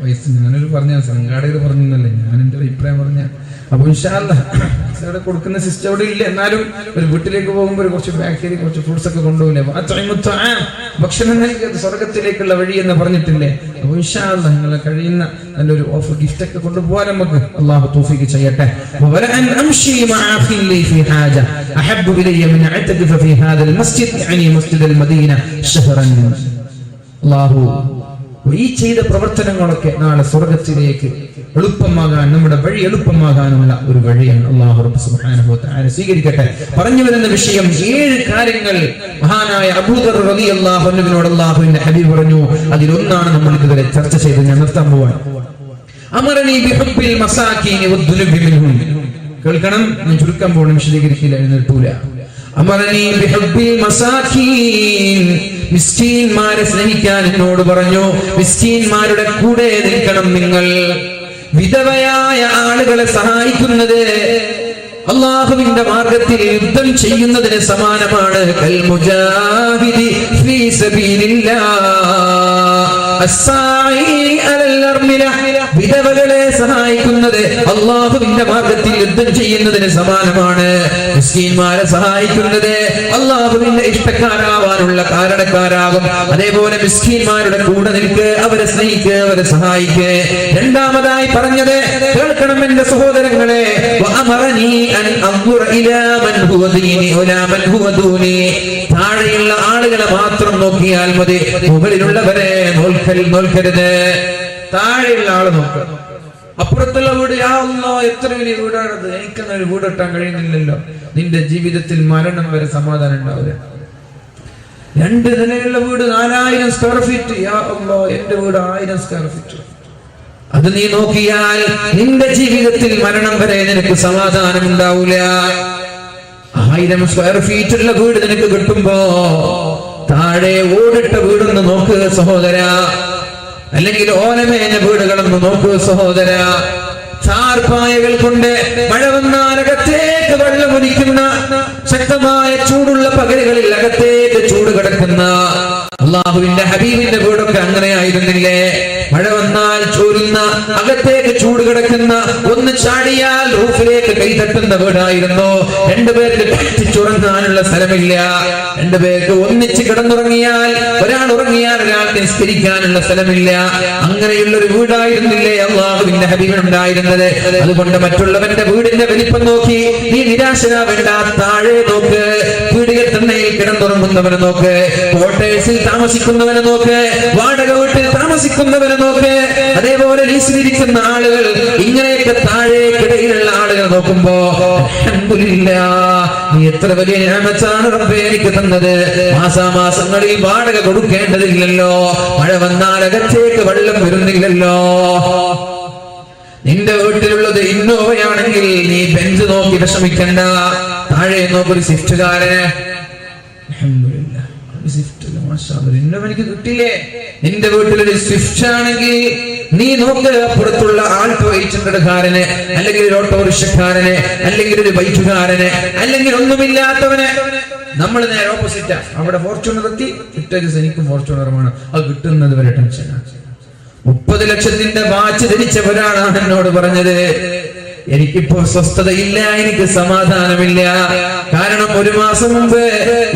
പൈസ ഞാനൊരു പറഞ്ഞ സംഘാടകർ പറഞ്ഞല്ലേ, ഞാൻ എൻ്റെ അഭിപ്രായം പറഞ്ഞ. അപ്പൊ ഇൻഷാ അല്ലാഹ് അവിടെ കൊടുക്കുന്ന സിസ്റ്റം അവിടെ ഇല്ല, എന്നാലും ഒരു വീട്ടിലേക്ക് പോകുമ്പോൾ കുറച്ച് ബാക്ടീരിയ കുറച്ച് ഫ്രൂട്ട്സ് ഒക്കെ കൊണ്ടുപോകില്ലേ, ഭക്ഷണം നൽകിയത് സ്വർഗത്തിലേക്കുള്ള വഴി എന്ന് പറഞ്ഞിട്ടില്ലേ. അപ്പൊ ഇൻഷാ അല്ലാഹ് നിങ്ങളെ കഴിയുന്ന നല്ലൊരു ഓഫർ ഗിഫ്റ്റ് ഒക്കെ കൊണ്ടുപോകാൻ നമുക്ക് അല്ലാഹു തൗഫീഖ് ചെയ്യട്ടെ. വലഅൻ അംശി മഅ ഖില്ലി ഫീ ഹാജ അഹബ്ബു ഇലയ്യ മിൻ അഅ്തഖിഫ ഫീ ഹാദൽ മസ്ജിദ് യഅനി മസ്ജിദുൽ മദീന ശഹറൻ. അല്ലാഹു ഈ ചെയ്ത പ്രവർത്തനങ്ങളൊക്കെ നാളെ സ്വർഗത്തിലേക്ക് എളുപ്പമാകാൻ, നമ്മുടെ വഴി എളുപ്പമാകാനുള്ള ഒരു വഴിയാണ്. അല്ലാഹു റബ്ബ് സുബ്ഹാനഹു വ തആല സ്വീകരിക്കട്ടെ. പറഞ്ഞു വരുന്ന വിഷയം 7 കാര്യങ്ങൾ മഹാനായ അബൂദർ റളിയല്ലാഹു അൻഹുവിനോട് അല്ലാഹുവിന്റെ ഹബീബ് പറഞ്ഞു. അതിലൊന്നാണ് നമ്മൾ ഇതുവരെ ചർച്ച ചെയ്ത് ഞാൻ നിർത്താൻ പോവാണ്. അമറനി ബിഹുബ്ബിൽ മസാകീനി വദ്ദുനുബി മിൻഹും. കേൾക്കണം, ഞാൻ ചുരുക്കാൻ പോകണം, വിശദീകരിക്കില്ല, എഴുന്നേൽക്കൂല. അമറനി ബിഹുബ്ബിൽ മസാകീൻ, മിസ്കീന്മാരെ സ്നേഹിക്കാൻ എന്നോട് പറഞ്ഞു. മിസ്കീന്മാരുടെ കൂടെ നിൽക്കണം നിങ്ങൾ. വിധവയായ ആളുകളെ സഹായിക്കുന്നത് അല്ലാഹുവിന്റെ മാർഗത്തിൽ യുദ്ധം ചെയ്യുന്നതിന് സമാനമാണ്. കൽ മുജാഹിദി ഫീ സബീലില്ലാഹ് അസ്സായി അലൽ അർമില. വിധവകളെ സഹായിക്കുന്നത് അള്ളാഹുവിന്റെ മാർഗത്തിൽ യുദ്ധം ചെയ്യുന്നതിന് സമാനമാണ്. മിസ്കീന്മാരെ സഹായിക്കുന്നത് അള്ളാഹുവിന്റെ ഇഷ്ടക്കാരാവാനുള്ള കാരണക്കാരാകും. അതേപോലെ മിസ്കീന്മാരുടെ കൂടെ നിൽക്ക്, അവരെ സ്നേഹിക്ക്, അവരെ സഹായിക്ക്. രണ്ടാമതായി പറഞ്ഞത് കേൾക്കണം എന്റെ സഹോദരങ്ങളെ, താഴെയുള്ള ആളുകളെ മാത്രം നോക്കിയാൽ മതി, മുകളിലുള്ളവരെ നോക്കരുത്. താഴെയുള്ള ആള് നോക്കുക. അപ്പുറത്തുള്ള വീട്, യാ അല്ലാഹ് എത്ര വലിയ വീടാണത്, എനിക്കൊന്നൊരു വീട് കെട്ടാൻ കഴിയുന്നില്ലല്ലോ. നിന്റെ ജീവിതത്തിൽ മരണം വരെ സമാധാനം ഉണ്ടാവില്ല. 2 നിലയുള്ള വീട് 4000 സ്ക്വയർ ഫീറ്റ്, യാ അല്ലാഹ് എന്റെ വീട് 1000 സ്ക്വയർ ഫീറ്റ്. അത് നീ നോക്കിയാൽ നിന്റെ ജീവിതത്തിൽ മരണം വരെ നിനക്ക് സമാധാനം ഉണ്ടാവൂല. 1000 സ്ക്വയർ ഫീറ്റ് ഉള്ള വീട് നിനക്ക് കിട്ടുമ്പോ താഴെ ഓടിട്ട വീടൊന്ന് നോക്ക് സഹോദര, അല്ലെങ്കിൽ ഓലമേഞ്ഞ വീടുകളൊന്ന് നോക്കൂ സഹോദര. ചാർപ്പായകൾ കൊണ്ട് മഴ വന്നാൽ അകത്തേക്ക് വെള്ളമൊലിക്കുന്ന ശക്തമായ ചൂടുള്ള പകലുകളിൽ അകത്തേക്ക് ചൂട് കിടക്കുന്ന അള്ളാഹുവിന്റെ ഹബീബിന്റെ വീടൊക്കെ അങ്ങനെയായിരുന്നില്ലേ? മഴ വന്നാൽ ചോരുന്ന, അകത്തേക്ക് ചൂട് കിടക്കുന്ന, ഒന്ന് ചാടിയാൽ റൂഫിലേക്ക് കൈതട്ടുന്ന വീടായിരുന്നു. 2 പേർക്ക് കത്തിച്ചുറങ്ങാനുള്ള സ്ഥലമില്ല. 2 പേർക്ക് ഒന്നിച്ച് കിടന്നുറങ്ങിയാൽ, ഒരാൾ ഉറങ്ങിയാൽ ഒരാൾ നിസ്കരിക്കാനുള്ള സ്ഥലമില്ല. അങ്ങനെയുള്ള ഒരു വീടായിരുന്നില്ലേ അള്ളാഹുവിന്റെ ഹബീബിനുണ്ടായിരുന്നത്? അതുകൊണ്ട് മറ്റുള്ളവന്റെ വീടിന്റെ വലിപ്പം നോക്കി നീ നിരാശനാവേണ്ട. താഴെ നോക്ക്, വീടുകൾ തന്നെയിൽ കിടന്നുറങ്ങുന്നവനെ നോക്ക്, ക്വാർട്ടേഴ്സിൽ താമസിക്കുന്നവനെ നോക്ക്, വാടക വീട്ടിൽ താമസിക്കുന്നവനെ നോക്ക്, അതേപോലെ ലീസിലിരിക്കുന്ന ആളുകൾ, ഇങ്ങനെയൊക്കെ താഴേക്കിടയിലുള്ള ആളുകൾ നോക്കുമ്പോ അൽഹംദുലില്ലാഹ്, നീ എത്ര വലിയ നിഅമത്താണ് റബ്ബേ എനിക്ക് തന്നത്. മാസാമാസങ്ങളിൽ വാടക കൊടുക്കേണ്ടതില്ലല്ലോ, മഴ വന്നാൽ അകത്തേക്ക് വെള്ളം വരുന്നില്ലല്ലോ. നിന്റെ വീട്ടിലുള്ളത് ഇന്നോവയാണെങ്കിൽ നീ ബെഞ്ച് നോക്കി വിഷമിക്കണ്ട. താഴെ നോക്കൊരു സ്വിഫ്റ്റുകാരന്, എനിക്ക് കിട്ടില്ലേ? നിന്റെ വീട്ടിലൊരു സ്വിഫ്റ്റ് ആണെങ്കിൽ നീ നോക്ക്, അപ്പുറത്തുള്ള ആൾട്ടോ 800കാരന്, അല്ലെങ്കിൽ ഒരു ഓട്ടോറിക്ഷക്കാരന്, അല്ലെങ്കിൽ ഒരു ബൈക്കുകാരന്, അല്ലെങ്കിൽ ഒന്നുമില്ലാത്തവന്. നമ്മൾ നേരെ ഓപ്പോസിറ്റാ. അവിടെ ഫോർച്യൂണർ എത്തി, കിട്ടരുത്, എനിക്കും ഫോർച്യൂണറുമാണ്, അത് കിട്ടുന്നത് വരെ ടെൻഷനാണ്. 30 ലക്ഷത്തിന്റെ വാച്ച് ധരിച്ചവരാണ് എന്നോട് പറഞ്ഞത്, എനിക്കിപ്പോ സ്വസ്ഥതയില്ല, എനിക്ക് സമാധാനമില്ല. കാരണം 1 മാസം മുമ്പ്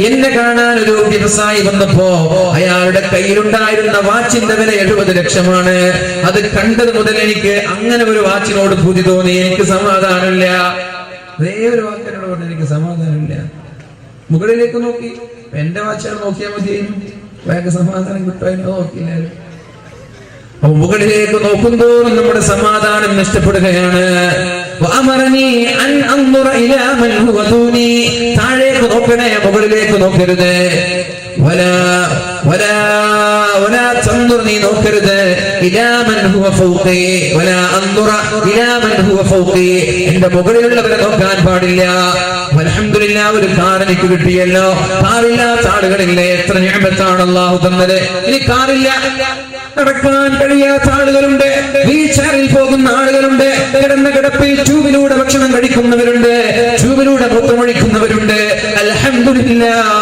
എന്നെ കാണാൻ ഒരു വ്യവസായി വന്നപ്പോ അയാളുടെ കയ്യിലുണ്ടായിരുന്ന വാച്ചിന്റെ വില 70 ലക്ഷമാണ്. അത് കണ്ടത് മുതൽ എനിക്ക് അങ്ങനെ ഒരു വാച്ചിനോട് പൂതി തോന്നി. എനിക്ക് സമാധാനമില്ല. അതേ ഒരു വാക്കിനോട് പറഞ്ഞ എനിക്ക് സമാധാനമില്ല. മുകളിലേക്ക് നോക്കി, എന്റെ വാച്ചാണ് നോക്കിയാൽ മതിയായിരുന്നു, വേഗം സമാധാനം കിട്ടുമായിരുന്നു. നോക്കിയില്ലായിരുന്നു. മുകളിലേക്ക് നോക്കുന്തോറും നമ്മുടെ സമാധാനം നഷ്ടപ്പെടുകയാണ്. താഴേക്ക് നോക്കണേ, മുകളിലേക്ക് നോക്കരുത്. നീ നോക്കരുത്. എന്റെ മുകളിലുള്ളവരെ നോക്കാൻ പാടില്ല. അൽഹംദുലില്ലാഹ്, ഒരു കാർ എനിക്ക് കിട്ടിയല്ലോ. കാറില്ലാത്ത ആളുകളില്ലേ? എത്ര നിഅമത്താണ് അല്ലാഹു തന്നത്. ഇനി കാറില്ല, നടക്കാൻ കഴിയാത്ത ആളുകളുണ്ട്, വീൽചെയറിൽ പോകുന്ന ആളുകളുണ്ട്, കിടന്ന കിടപ്പിൽ ട്യൂബിലൂടെ ഭക്ഷണം കഴിക്കുന്നവരുണ്ട്, ട്യൂബിലൂടെ മൂത്രമൊഴിക്കുന്നവരുണ്ട്. അൽഹംദുലില്ലാഹ്,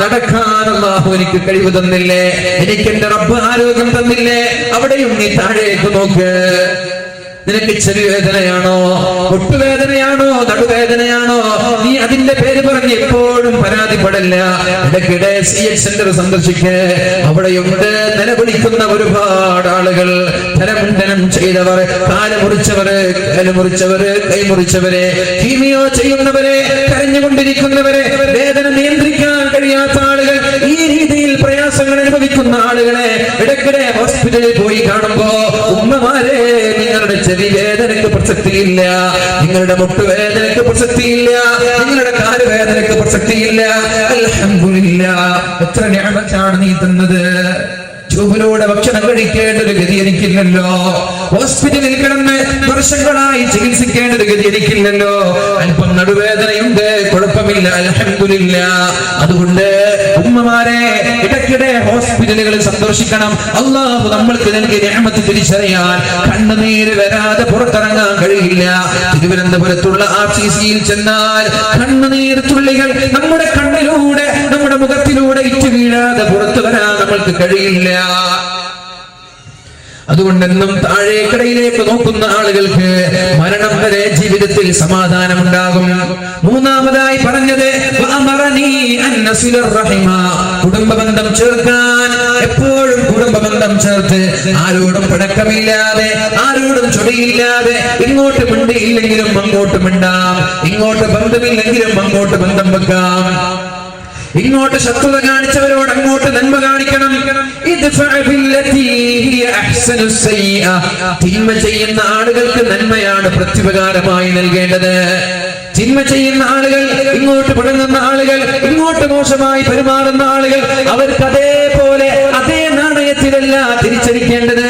നടക്കാൻ അല്ലാഹു എനിക്ക് കഴിവ് തന്നില്ലേ? എനിക്ക് എന്റെ റബ്ബ് ആരോഗ്യം തന്നില്ലേ? അവിടെയും നീ താഴേക്ക് നോക്ക്. നിനക്ക് ചെവി വേദനയാണോ, മുട്ടുവേദനയാണോ, നടുവേദനയാണോ, നീ അതിന്റെ പേര് പറഞ്ഞ് എപ്പോഴും പരാതിപ്പെടല്ല. ഇടയ്ക്കിടെ CH സെന്റർ സന്ദർശിക്ക്. അവിടെയുണ്ട് നിലവിളിക്കുന്ന ഒരുപാട് ആളുകൾ, തലമുണ്ടനം ചെയ്തവർ, കാല് മുറിച്ചവര്, കൈ മുറിച്ചവര്, കീമിയോ ചെയ്യുന്നവരെ, കരഞ്ഞുകൊണ്ടിരിക്കുന്നവരെ, വേദന നിയന്ത്രിക്കാൻ കഴിയാത്ത ആളുകൾ, ഈ രീതിയിൽ പ്രയാസങ്ങൾ അനുഭവിക്കുന്ന ആളുകളെ ഇടയ്ക്കിടെ ഹോസ്പിറ്റലിൽ പോയി കാണുമ്പോ, ഉമ്മമാരെ, നിങ്ങളുടെ ചെവി വേദനയ്ക്ക് പ്രസക്തിയില്ല, നിങ്ങളുടെ മുട്ടുവേദനയ്ക്ക് പ്രസക്തിയില്ല, നിങ്ങളുടെ കാലുവേദനയ്ക്ക് പ്രസക്തിയില്ല. അൽഹംദുലില്ലാഹ്, എത്ര നിഅമത്താണ് നീ തന്നത്. ട്യൂബിലൂടെ ഭക്ഷണം കഴിക്കേണ്ട ഒരു ഗതി എനിക്കില്ലല്ലോ. ഹോസ്പിറ്റലിൽ കിടന്ന് വർഷങ്ങളായി ചികിത്സിക്കേണ്ട ഒരു ഗതി എനിക്കില്ലല്ലോ. അല്പം നടുവേദനയുണ്ട്, കുഴപ്പമില്ല, അൽഹംദുലില്ലാഹ്. അതുകൊണ്ട് ഉമ്മമാരെ, ഇടയ്ക്കിടെ ഹോസ്പിറ്റലുകളിൽ സന്ദർശിക്കണം. അല്ലാഹു നമ്മൾക്ക് നൽകിയ നിഅമത്ത് തിരിച്ചറിയാൻ കണ്ണുനീര് വരാതെ പുറത്തിറങ്ങാൻ കഴിയില്ല. തിരുവനന്തപുരത്തുള്ള RCCയിൽ ചെന്നാൽ കണ്ണുനീർ തുള്ളികൾ നമ്മുടെ കണ്ണിലൂടെ, നമ്മുടെ മുഖത്തിലൂടെ ഇറ്റു വീഴാതെ പുറത്തു വരാൻ നമ്മൾക്ക് കഴിയില്ല. അതുകൊണ്ടെന്നും താഴേക്കടയിലേക്ക് നോക്കുന്ന ആളുകൾക്ക് മരണം വരെ ജീവിതത്തിൽ സമാധാനമുണ്ടാകും. മൂന്നാമതായി പറഞ്ഞത് കുടുംബബന്ധം ചേർക്കാൻ, എപ്പോഴും കുടുംബബന്ധം ചേർത്ത് ആരോടും പിണക്കമില്ലാതെ, ആരോടും ചൊടിയില്ലാതെ, ഇങ്ങോട്ട് മിണ്ടിയില്ലെങ്കിലും അങ്ങോട്ട് മിണ്ടാം, ഇങ്ങോട്ട് ബന്ധമില്ലെങ്കിലും അങ്ങോട്ട് ബന്ധം വെക്കാം. ഇങ്ങോട്ട് ശത്രുത കാണിച്ചവരോട് അങ്ങോട്ട് നന്മ കാണിക്കണം. തിന്മ ചെയ്യുന്ന ആളുകൾക്ക് നന്മയാണ് പ്രത്യുപകാരമായി നൽകേണ്ടത്. തിന്മ ചെയ്യുന്ന ആളുകൾ, ഇങ്ങോട്ട് പിണങ്ങുന്ന ആളുകൾ, ഇങ്ങോട്ട് മോശമായി പെരുമാറുന്ന ആളുകൾ, അവർക്ക് അതേപോലെ അതേ നാണയത്തിലല്ല തിരിച്ചടിക്കേണ്ടത്.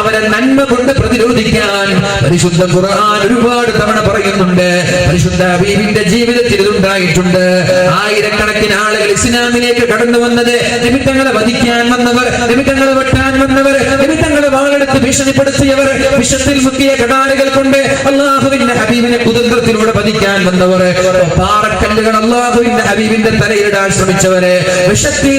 അവരെ നന്മ കൊണ്ട് പ്രതിരോധിക്കാൻ പരിശുദ്ധ ഖുർആൻ ഒരുപാട് തവണ പറയുന്നുണ്ട്. പരിശുദ്ധ ഹബീബിന്റെ ജീവിതത്തിൽ ഇതുണ്ടായിട്ടുണ്ട്. ആയിരക്കണക്കിന് ആളുകൾ ഇസ്ലാമിലേക്ക് കടന്നു വന്നത് നിമിത്തങ്ങളെ വധിക്കാൻ വന്നവർ, നിമിത്തങ്ങളെ വെട്ടാൻ വന്നവർ, നിമിത്തങ്ങളെ വാളെടുത്ത് ഭീഷണിപ്പെടുത്തിയവർ, വിഷത്തിൽ മുക്കിയ കടാലുകൾ കൊണ്ട് അള്ളാഹുവിന്റെ ഹബീബിനെ കുതന്ത്രത്തിലൂടെ വധിക്കാൻ വന്നവർ, പാറക്കല്ലുകൾ അള്ളാഹുവിന്റെ ഹബീബിന്റെ തലയിലിടാൻ ശ്രമിച്ചവര്, വിഷത്തിൽ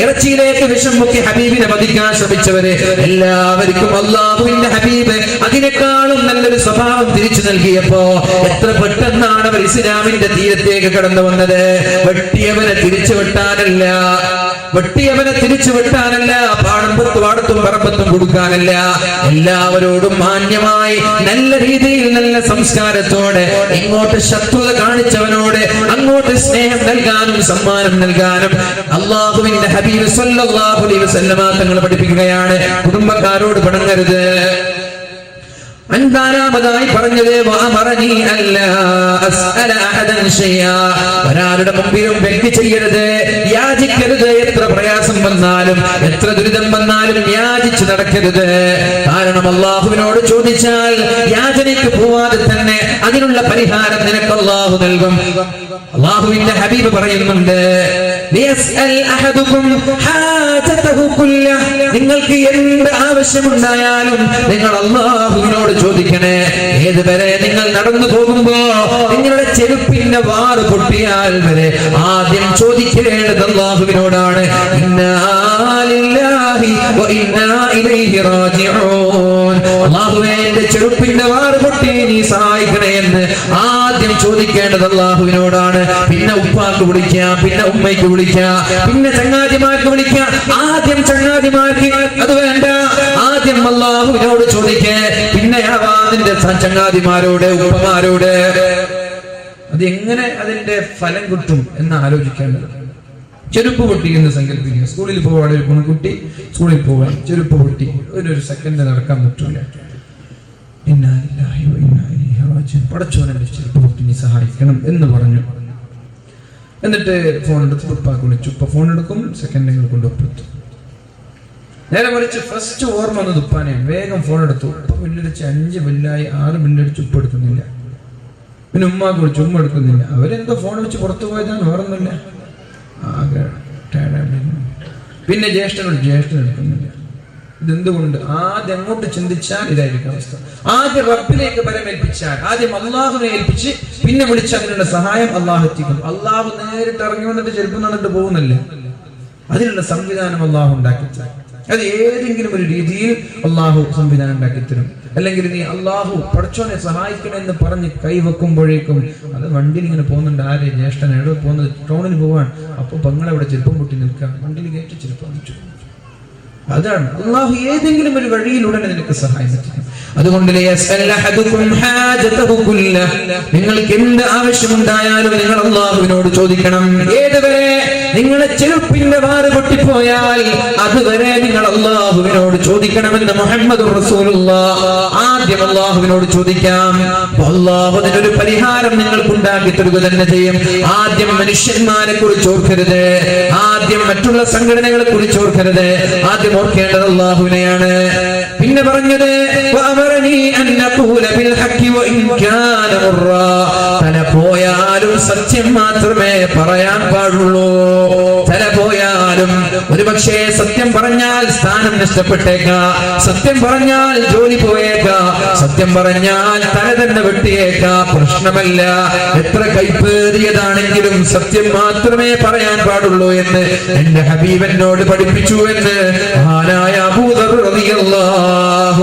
ഇറച്ചിയിലേക്ക് വിഷം മുക്കി ഹബീബിനെ വധിക്കാൻ ശ്രമിച്ചവര്, എല്ലാവർക്കും അള്ളാഹുവിന്റെ ഹബീബ് അതിനേക്കാളും നല്ലൊരു സ്വഭാവം തിരിച്ചു നൽകിയപ്പോ എത്ര പെട്ടെന്നാണ് അവർ ഇസ്ലാമിന്റെ തീരത്തേക്ക് കടന്നു വന്നത്. വെട്ടിയവനെ തിരിച്ചു വെട്ടാനല്ല, വെട്ടിയവനെ തിരിച്ചു വെട്ടാനല്ല, പാടത്തും പറമ്പത്തും കൊടുക്കാനല്ല, എല്ലാവരോടും മാന്യമായി നല്ല രീതിയിൽ നല്ല സംസ്കാരത്തോടെ ഇങ്ങോട്ട് ശത്രുത കാണിച്ചവനോട് അങ്ങോട്ട് സ്നേഹം നൽകാനും സമ്മാനം നൽകാനും അള്ളാഹുവിന്റെ ഹബീബ് സ്വല്ലല്ലാഹു അലൈഹി വസല്ലമ തങ്ങൾ പഠിപ്പിക്കുകയാണ്. കുടുംബക്കാരോട് പിണങ്ങരുത്. അഞ്ചാമതായി പറഞ്ഞത് ഒരാളുടെ മുമ്പിലും വ്യക്തി ചെയ്യരുത്, യാചിക്കരുത്. എത്ര പ്രയാസം വന്നാലും എത്ര ദുരിതം വന്നാലും യാചിച്ചു നടക്കരുത്. കാരണം അള്ളാഹുവിനോട് ചോദിച്ചാൽ യാചനയ്ക്ക് പോവാതെ തന്നെ അതിനുള്ള പരിഹാരം നിനക്ക് അള്ളാഹു നൽകും. അള്ളാഹുവിന്റെ ഹബീബ് പറയുന്നുണ്ട്, നിങ്ങൾക്ക് എന്ത് ആവശ്യമുണ്ടായാലും നിങ്ങൾ അള്ളാഹുവിനോട് ചോദിക്കണേ. ഏതുവരെ നിങ്ങൾ നടന്നു പോകുമ്പോ നിങ്ങളുടെ ചെരുപ്പിന്റെ വാറ് പൊട്ടിയാൽ വരെ ആദ്യം ചോദിക്കേണ്ടത് അള്ളാഹുവിനോടാണ്. അള്ളാഹുവേ, എന്റെ ചെരുപ്പിന്റെ വാറ് പൊട്ടി നീ സഹായിക്കണേ എന്ന് ആദ്യം ചോദിക്കേണ്ടത് അള്ളാഹുവിനോടാണ്. പിന്നെ ഉപ്പാക്ക് വിളിക്കാം, പിന്നെ ഉമ്മയ്ക്ക് വിളിക്കാം, പിന്നെ ചങ്ങാതിമാർക്ക് വിളിക്കാം. ആദ്യം ചങ്ങാതിമാർക്ക് അത് വേണ്ട, ആദ്യം അള്ളാഹുവിനോട് ചോദിക്കേ. പിന്നെ നിന്റെ ചങ്ങാതിമാരോട്, ഉപ്പമാരോട്. അത് എങ്ങനെ അതിന്റെ ഫലം കിട്ടും എന്ന് ആലോചിക്കേണ്ടത്. ചെരുപ്പ് പൊട്ടി എന്ന് സങ്കല്പിക്കുക. സ്കൂളിൽ പോവാൻ ഒരു കുട്ടി സ്കൂളിൽ പോവാൻ ചെരുപ്പ് പൊട്ടി, ഒരു സെക്കൻഡ് നടക്കാൻ പറ്റൂല. പടച്ചോനെ ചെരുപ്പ് പൊട്ടി നീ സഹായിക്കണം എന്ന് പറഞ്ഞു. എന്നിട്ട് ഫോൺ എടുത്ത് ഉപ്പാക്ക് വിളിച്ചു. ഉപ്പ ഫോൺ എടുക്കും, സെക്കൻഡുകൾ കൊണ്ട് ഒപ്പെടുത്തു. നേരെ മറിച്ച് ഫസ്റ്റ് ഓർമ്മ വന്നത് ഉപ്പാനെയാണ്. വേഗം ഫോൺ എടുത്തു. ഉപ്പ ബില്ലടിച്ച് 5 ബില്ലായി, 6 ബില്ലടിച്ച് ഉപ്പ് എടുക്കുന്നില്ല. പിന്നെ ഉമ്മാക്ക് വിളിച്ചു, ഉമ്മ എടുക്കുന്നില്ല. അവരെന്തോ ഫോൺ വെച്ച് പുറത്തു പോയതാണ്, ഓർമ്മയില്ല. ആകെ പിന്നെ ജ്യേഷ്ഠൻ എടുക്കുന്നില്ല. ഇതെന്തുകൊണ്ട്? ആദ്യം അങ്ങോട്ട് ചിന്തിച്ചാൽ ഇതായിരിക്കും അവസ്ഥ. ആദ്യം റബ്ബിലേക്ക് ബലമേൽപ്പിച്ചാൽ, ആദ്യം അള്ളാഹുവിനെ ഏൽപ്പിച്ച് പിന്നെ വിളിച്ച് അതിനുള്ള സഹായം അള്ളാഹു എത്തിക്കും. അള്ളാഹു നേരിട്ട് ഇറങ്ങി വന്നിട്ട് ചെരുപ്പ് നടന്നിട്ട് പോകുന്നില്ല. അതിനുള്ള സംവിധാനം അള്ളാഹു ഉണ്ടാക്കിത്തരും. അത് ഏതെങ്കിലും ഒരു രീതിയിൽ അള്ളാഹു സംവിധാനം ഉണ്ടാക്കിത്തരും. അല്ലെങ്കിൽ നീ അള്ളാഹു പടച്ചോനെ സഹായിക്കണമെന്ന് പറഞ്ഞ് കൈവെക്കുമ്പോഴേക്കും അത് വണ്ടിയിൽ ഇങ്ങനെ പോകുന്നുണ്ട്. ആരെ ജ്യേഷ്ഠൻ എവിടെ പോകുന്നത്? ടൗണിൽ പോവാൻ. അപ്പൊ പെങ്ങളെവിടെ ചെരുപ്പം പൊട്ടി നിൽക്കാം, വണ്ടിയിൽ കയറ്റി ചെരുപ്പം വെച്ചു. അതാണ് അള്ളാഹു ഏതെങ്കിലും ഒരു വഴിയിലൂടെ നിനക്ക് സഹായം എത്തിക്കും. അതുകൊണ്ട് നിങ്ങൾക്ക് എന്ത് ആവശ്യമുണ്ടായാലും നിങ്ങൾ അള്ളാഹുവിനോട് ചോദിക്കണം. ഏതുവരെ? നിങ്ങളെ ചെരുപ്പിന്റെ വാറ് പൊട്ടിപ്പോയാൽ അതുവരെ നിങ്ങൾ അള്ളാഹുവിനോട് ചോദിക്കണമെന്ന് മുഹമ്മദ് റസൂലുള്ളാഹ്. ആദ്യം അള്ളാഹുവിനോട് ചോദിക്കാം. അള്ളാഹു അതിനൊരു പരിഹാരം നിങ്ങൾക്ക് ഉണ്ടാക്കി തരുക തന്നെ ചെയ്യും. ആദ്യം മനുഷ്യന്മാരെ കുറിച്ച് ഓർക്കരുത്, ആദ്യം മറ്റുള്ള സംഘടനകളെ കുറിച്ച് ഓർക്കരുത്. ആദ്യം ഓർക്കേണ്ടത് അള്ളാഹുവിനെയാണ്. പിന്നെ പറഞ്ഞത് തല പോയാലും സത്യം മാത്രമേ പറയാൻ പാടുള്ളൂ. തല പോയാലും ഒരുപക്ഷേ സത്യം പറഞ്ഞാൽ സ്ഥാനം നഷ്ടപ്പെട്ടേക്കാം, സത്യം പറഞ്ഞാൽ ജോലി പോയേക്കാം, സത്യം പറഞ്ഞാൽ തല തന്നെ വെട്ടിയേക്കാം. പ്രശ്നമല്ല, എത്ര കൈപ്പേറിയതാണെങ്കിലും സത്യം മാത്രമേ പറയാൻ പാടുള്ളൂ എന്ന് എന്റെ ഹബീബനോട് പഠിപ്പിച്ചു എന്ന് മഹാനായ അബൂദർ റളിയല്ലാഹു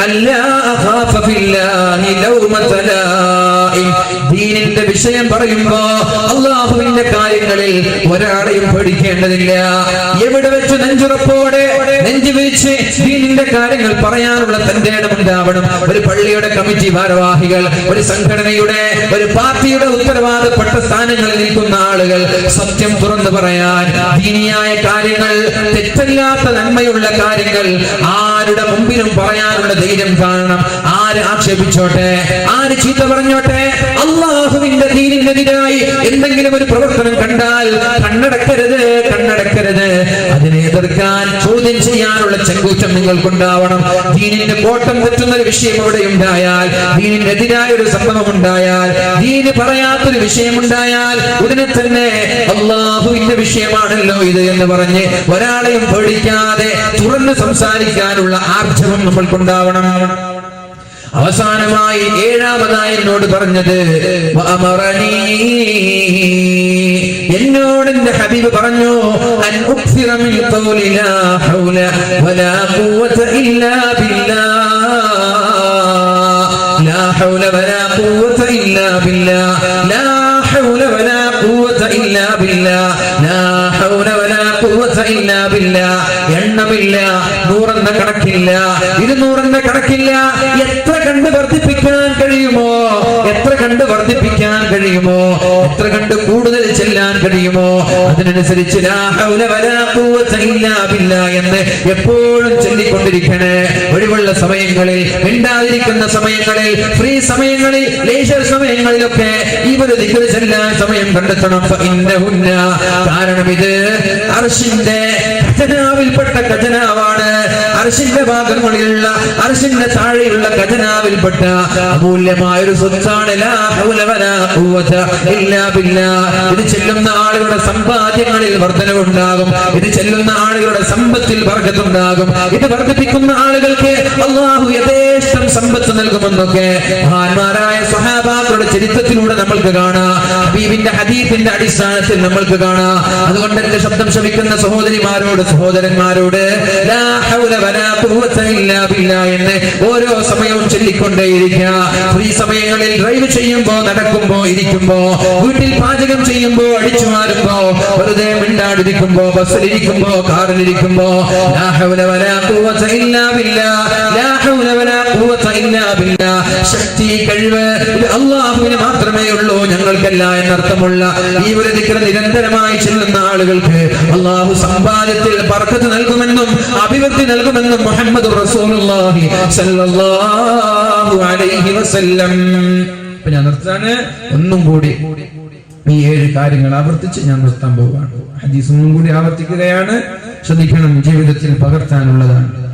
അല്ലാ അഖാഫ ഫില്ലാഹി ലൗമത ലായിം. ദീനിന്റെ വിഷയം പറയുമ്പോ അല്ലാഹുവിന്റെ കാര്യങ്ങളിൽ ഒരാളെയും പേടിക്കേണ്ടതില്ല. എവിടെ വെച്ച് നെഞ്ചുറപ്പോടെ നെഞ്ചു വിരിച്ച് ദീനിന്റെ കാര്യങ്ങൾ പറയാനുള്ള തന്റെ ഇടമുണ്ടാവണം. ഒരു പള്ളിയുടെ കമ്മിറ്റി ഭാരവാഹികൾ, ഒരു സംഘടനയുടെ, ഒരു പാർട്ടിയുടെ ഉത്തരവാദപ്പെട്ട സ്ഥാനങ്ങളിൽ നിൽക്കുന്ന ആളുകൾ സത്യം തുറന്നു പറയാൻ, ദീനിയായ കാര്യങ്ങൾ, തെറ്റല്ലാത്ത നന്മയുള്ള കാര്യങ്ങൾ ആരുടെ മുമ്പിലും പറയാനുള്ള ധൈര്യം കാണണം. ആര് ആക്ഷേപിച്ചോട്ടെ, ആര് ചീത്ത പറഞ്ഞോട്ടെ, അല്ലാഹുവിന്റെ ദീനിനെതിരായി എന്തെങ്കിലും ഒരു പ്രവർത്തനം കണ്ടാൽ കണ്ണടക്കരുത്, കണ്ണടക്കരുത്. അതിനെ എതിർക്കാൻ, ചോദ്യം ചെയ്യാനുള്ള ചെങ്കൂറ്റം നിങ്ങൾക്കുണ്ടാവണം. ദീനിന്റെ കോട്ടം തെറ്റുന്ന ഒരു വിഷയം അവിടെ ഉണ്ടായാൽ, ദീനിനെതിരായ ഒരു സംഭവം ഉണ്ടായാൽ, ദീന് പറയാത്തൊരു വിഷയമുണ്ടായാൽ ഉടനെ തന്നെ അല്ലാഹുവിന്റെ വിഷയമാണല്ലോ ഇത് എന്ന് പറഞ്ഞ് ഒരാളെയും പേടിക്കാതെ തുറന്ന് സംസാരിക്കാനുള്ള ആർജവം നമ്മൾക്കുണ്ടാവണം. അവസാനമായി ഏഴാമതായി എന്നോട് പറഞ്ഞത് എന്നോട് എന്റെ ഹബീബ് പറഞ്ഞു, അൻ ഉക്സിറ മിൻ ഖൗലി ലാ ഹൗല വലാ ഖുവത ഇല്ലാ ബില്ലാഹ്, ലാ ഹൗല വലാ ഖുവത ഇല്ലാ ബില്ലാഹ്, ലാ ഹൗല വലാ ഖുവത ഇല്ലാ ബില്ലാഹ്, ലാ ഹൗല വലാ ഖുവത ഇല്ലാ ബില്ലാഹ്. എണ്ണമില്ല, 100 എന്ന കണക്കില്ല, 200 എന്ന കണക്കില്ല. എത്ര കണ്ട് വർദ്ധിപ്പിക്കാൻ കഴിയുമോ, എത്ര കണ്ട് വർദ്ധിപ്പിക്കാൻ കഴിയുമോ, എത്ര കണ്ട് കൂടുതൽ ചെല്ലാൻ കഴിയുമോ, അതിനനുസരിച്ച് ലാ ഹൗല വലാ ഖുവത ഇല്ലാ ബില്ലാഹ് എന്ന് എപ്പോഴും ചൊല്ലിക്കൊണ്ടിരിക്കണേ. ഒഴിവുള്ള സമയങ്ങളിൽ, മിണ്ടാതിരിക്കുന്ന സമയങ്ങളിൽ, ഫ്രീ സമയങ്ങളിൽ, ലേശർ സമയങ്ങളിലൊക്കെ ഈ ഒരു ദിക്ർ ചെല്ലാൻ സമയം കണ്ടെത്തണം. കാരണം ഇത് അർശിന്റെ ഖജനാവിൽപ്പെട്ട ഖജനാവാണ്. അർശിന്റെ ഭാഗങ്ങളിലുള്ള, അർശിന്റെ താഴെയുള്ള ഖജനാവിൽപ്പെട്ട അമൂല്യമായ ഒരു സ്വത്താണ് ലാ ഹൗല വലാ ഖുവത ഇല്ലാ ബില്ലാഹ്. ഇത് ചെല്ലുന്ന ആളുകളുടെ സമ്പാദ്യങ്ങളിൽ വർധനവുണ്ടാകും. ഇത് ചെല്ലുന്ന ആളുകളുടെ സമ്പത്തിൽ ബർക്കത്തുണ്ടാകും. ഇത് വർദ്ധിപ്പിക്കുന്ന ആളുകൾക്ക് അല്ലാഹു യഥേഷ്ടം സമ്പത്ത് നൽകുമെന്നൊക്കെ മഹാന്മാരായ സ്വഹാബാക്കളുടെ ചരിത്രത്തിലൂടെ നമ്മൾക്ക് കാണാം. ഹബീബിന്റെ ഹദീസിന്റെ അടിസ്ഥാനത്തിൽ നമ്മൾക്ക് കാണാം. അതുകൊണ്ട് എന്റെ ശബ്ദം ശ്രവിക്കുന്ന സഹോദരിമാരോട്, സഹോദരന്മാരോട് ലാ ഹൗല വലാ ഖുവത ഇല്ലാ ബില്ലാഹ് എന്ന് ഓരോ സമയവും ചൊല്ലിക്കൊണ്ടേയിരിക്കുക. ഫ്രീ സമയങ്ങളിൽ ഡ്രൈവ് ചെയ്യുമ്പോ, നടക്കുമ്പോ, ഇരിക്കുമ്പോ, വീട്ടിൽ പാചകം ചെയ്യുമ്പോ, അടിച്ചു മാറുമ്പോ, വെറുതെ മിണ്ടാടിരിക്കുമ്പോ, ബസ്സിലിരിക്കുമ്പോ, കാറിലിരിക്കുമ്പോ ലാ ഹൗല വലാ ഖുവത ഇല്ലാ ബില്ലാഹ്, ലാ ഹൗല വലാ ഖുവത ഇല്ലാ ബില്ലാഹ്. ശക്തി, കഴിവ് ഇത് അല്ലാഹുവിന് മാത്രമേ ഉള്ളൂ, ഞങ്ങൾക്കല്ല എന്നർത്ഥമുള്ള ഈ ഒരു ദിക്ർ നിരന്തരമായി ചെല്ലുന്ന ആളുകൾക്ക് അല്ലാഹു സമ്പാദ്യത്തിൽ ബർക്കത്ത് നൽകുമെന്നും അഭിവൃദ്ധി നൽകുമെന്നും മുഹമ്മദ് റസൂലുള്ളാഹി സ്വല്ലല്ലാഹു അലൈഹി വസല്ലം. ഞാൻ നിർത്താണ്. ഒന്നും കൂടി ഈ 7 കാര്യങ്ങൾ ആവർത്തിച്ച് ഞാൻ നിർത്താൻ പോവുകയാണ്. ഹദീസ് ഒന്നും കൂടി ആവർത്തിക്കുകയാണ്. ശ്രദ്ധിക്കണം, ജീവിതത്തിൽ പകർത്താനുള്ളതാണ്.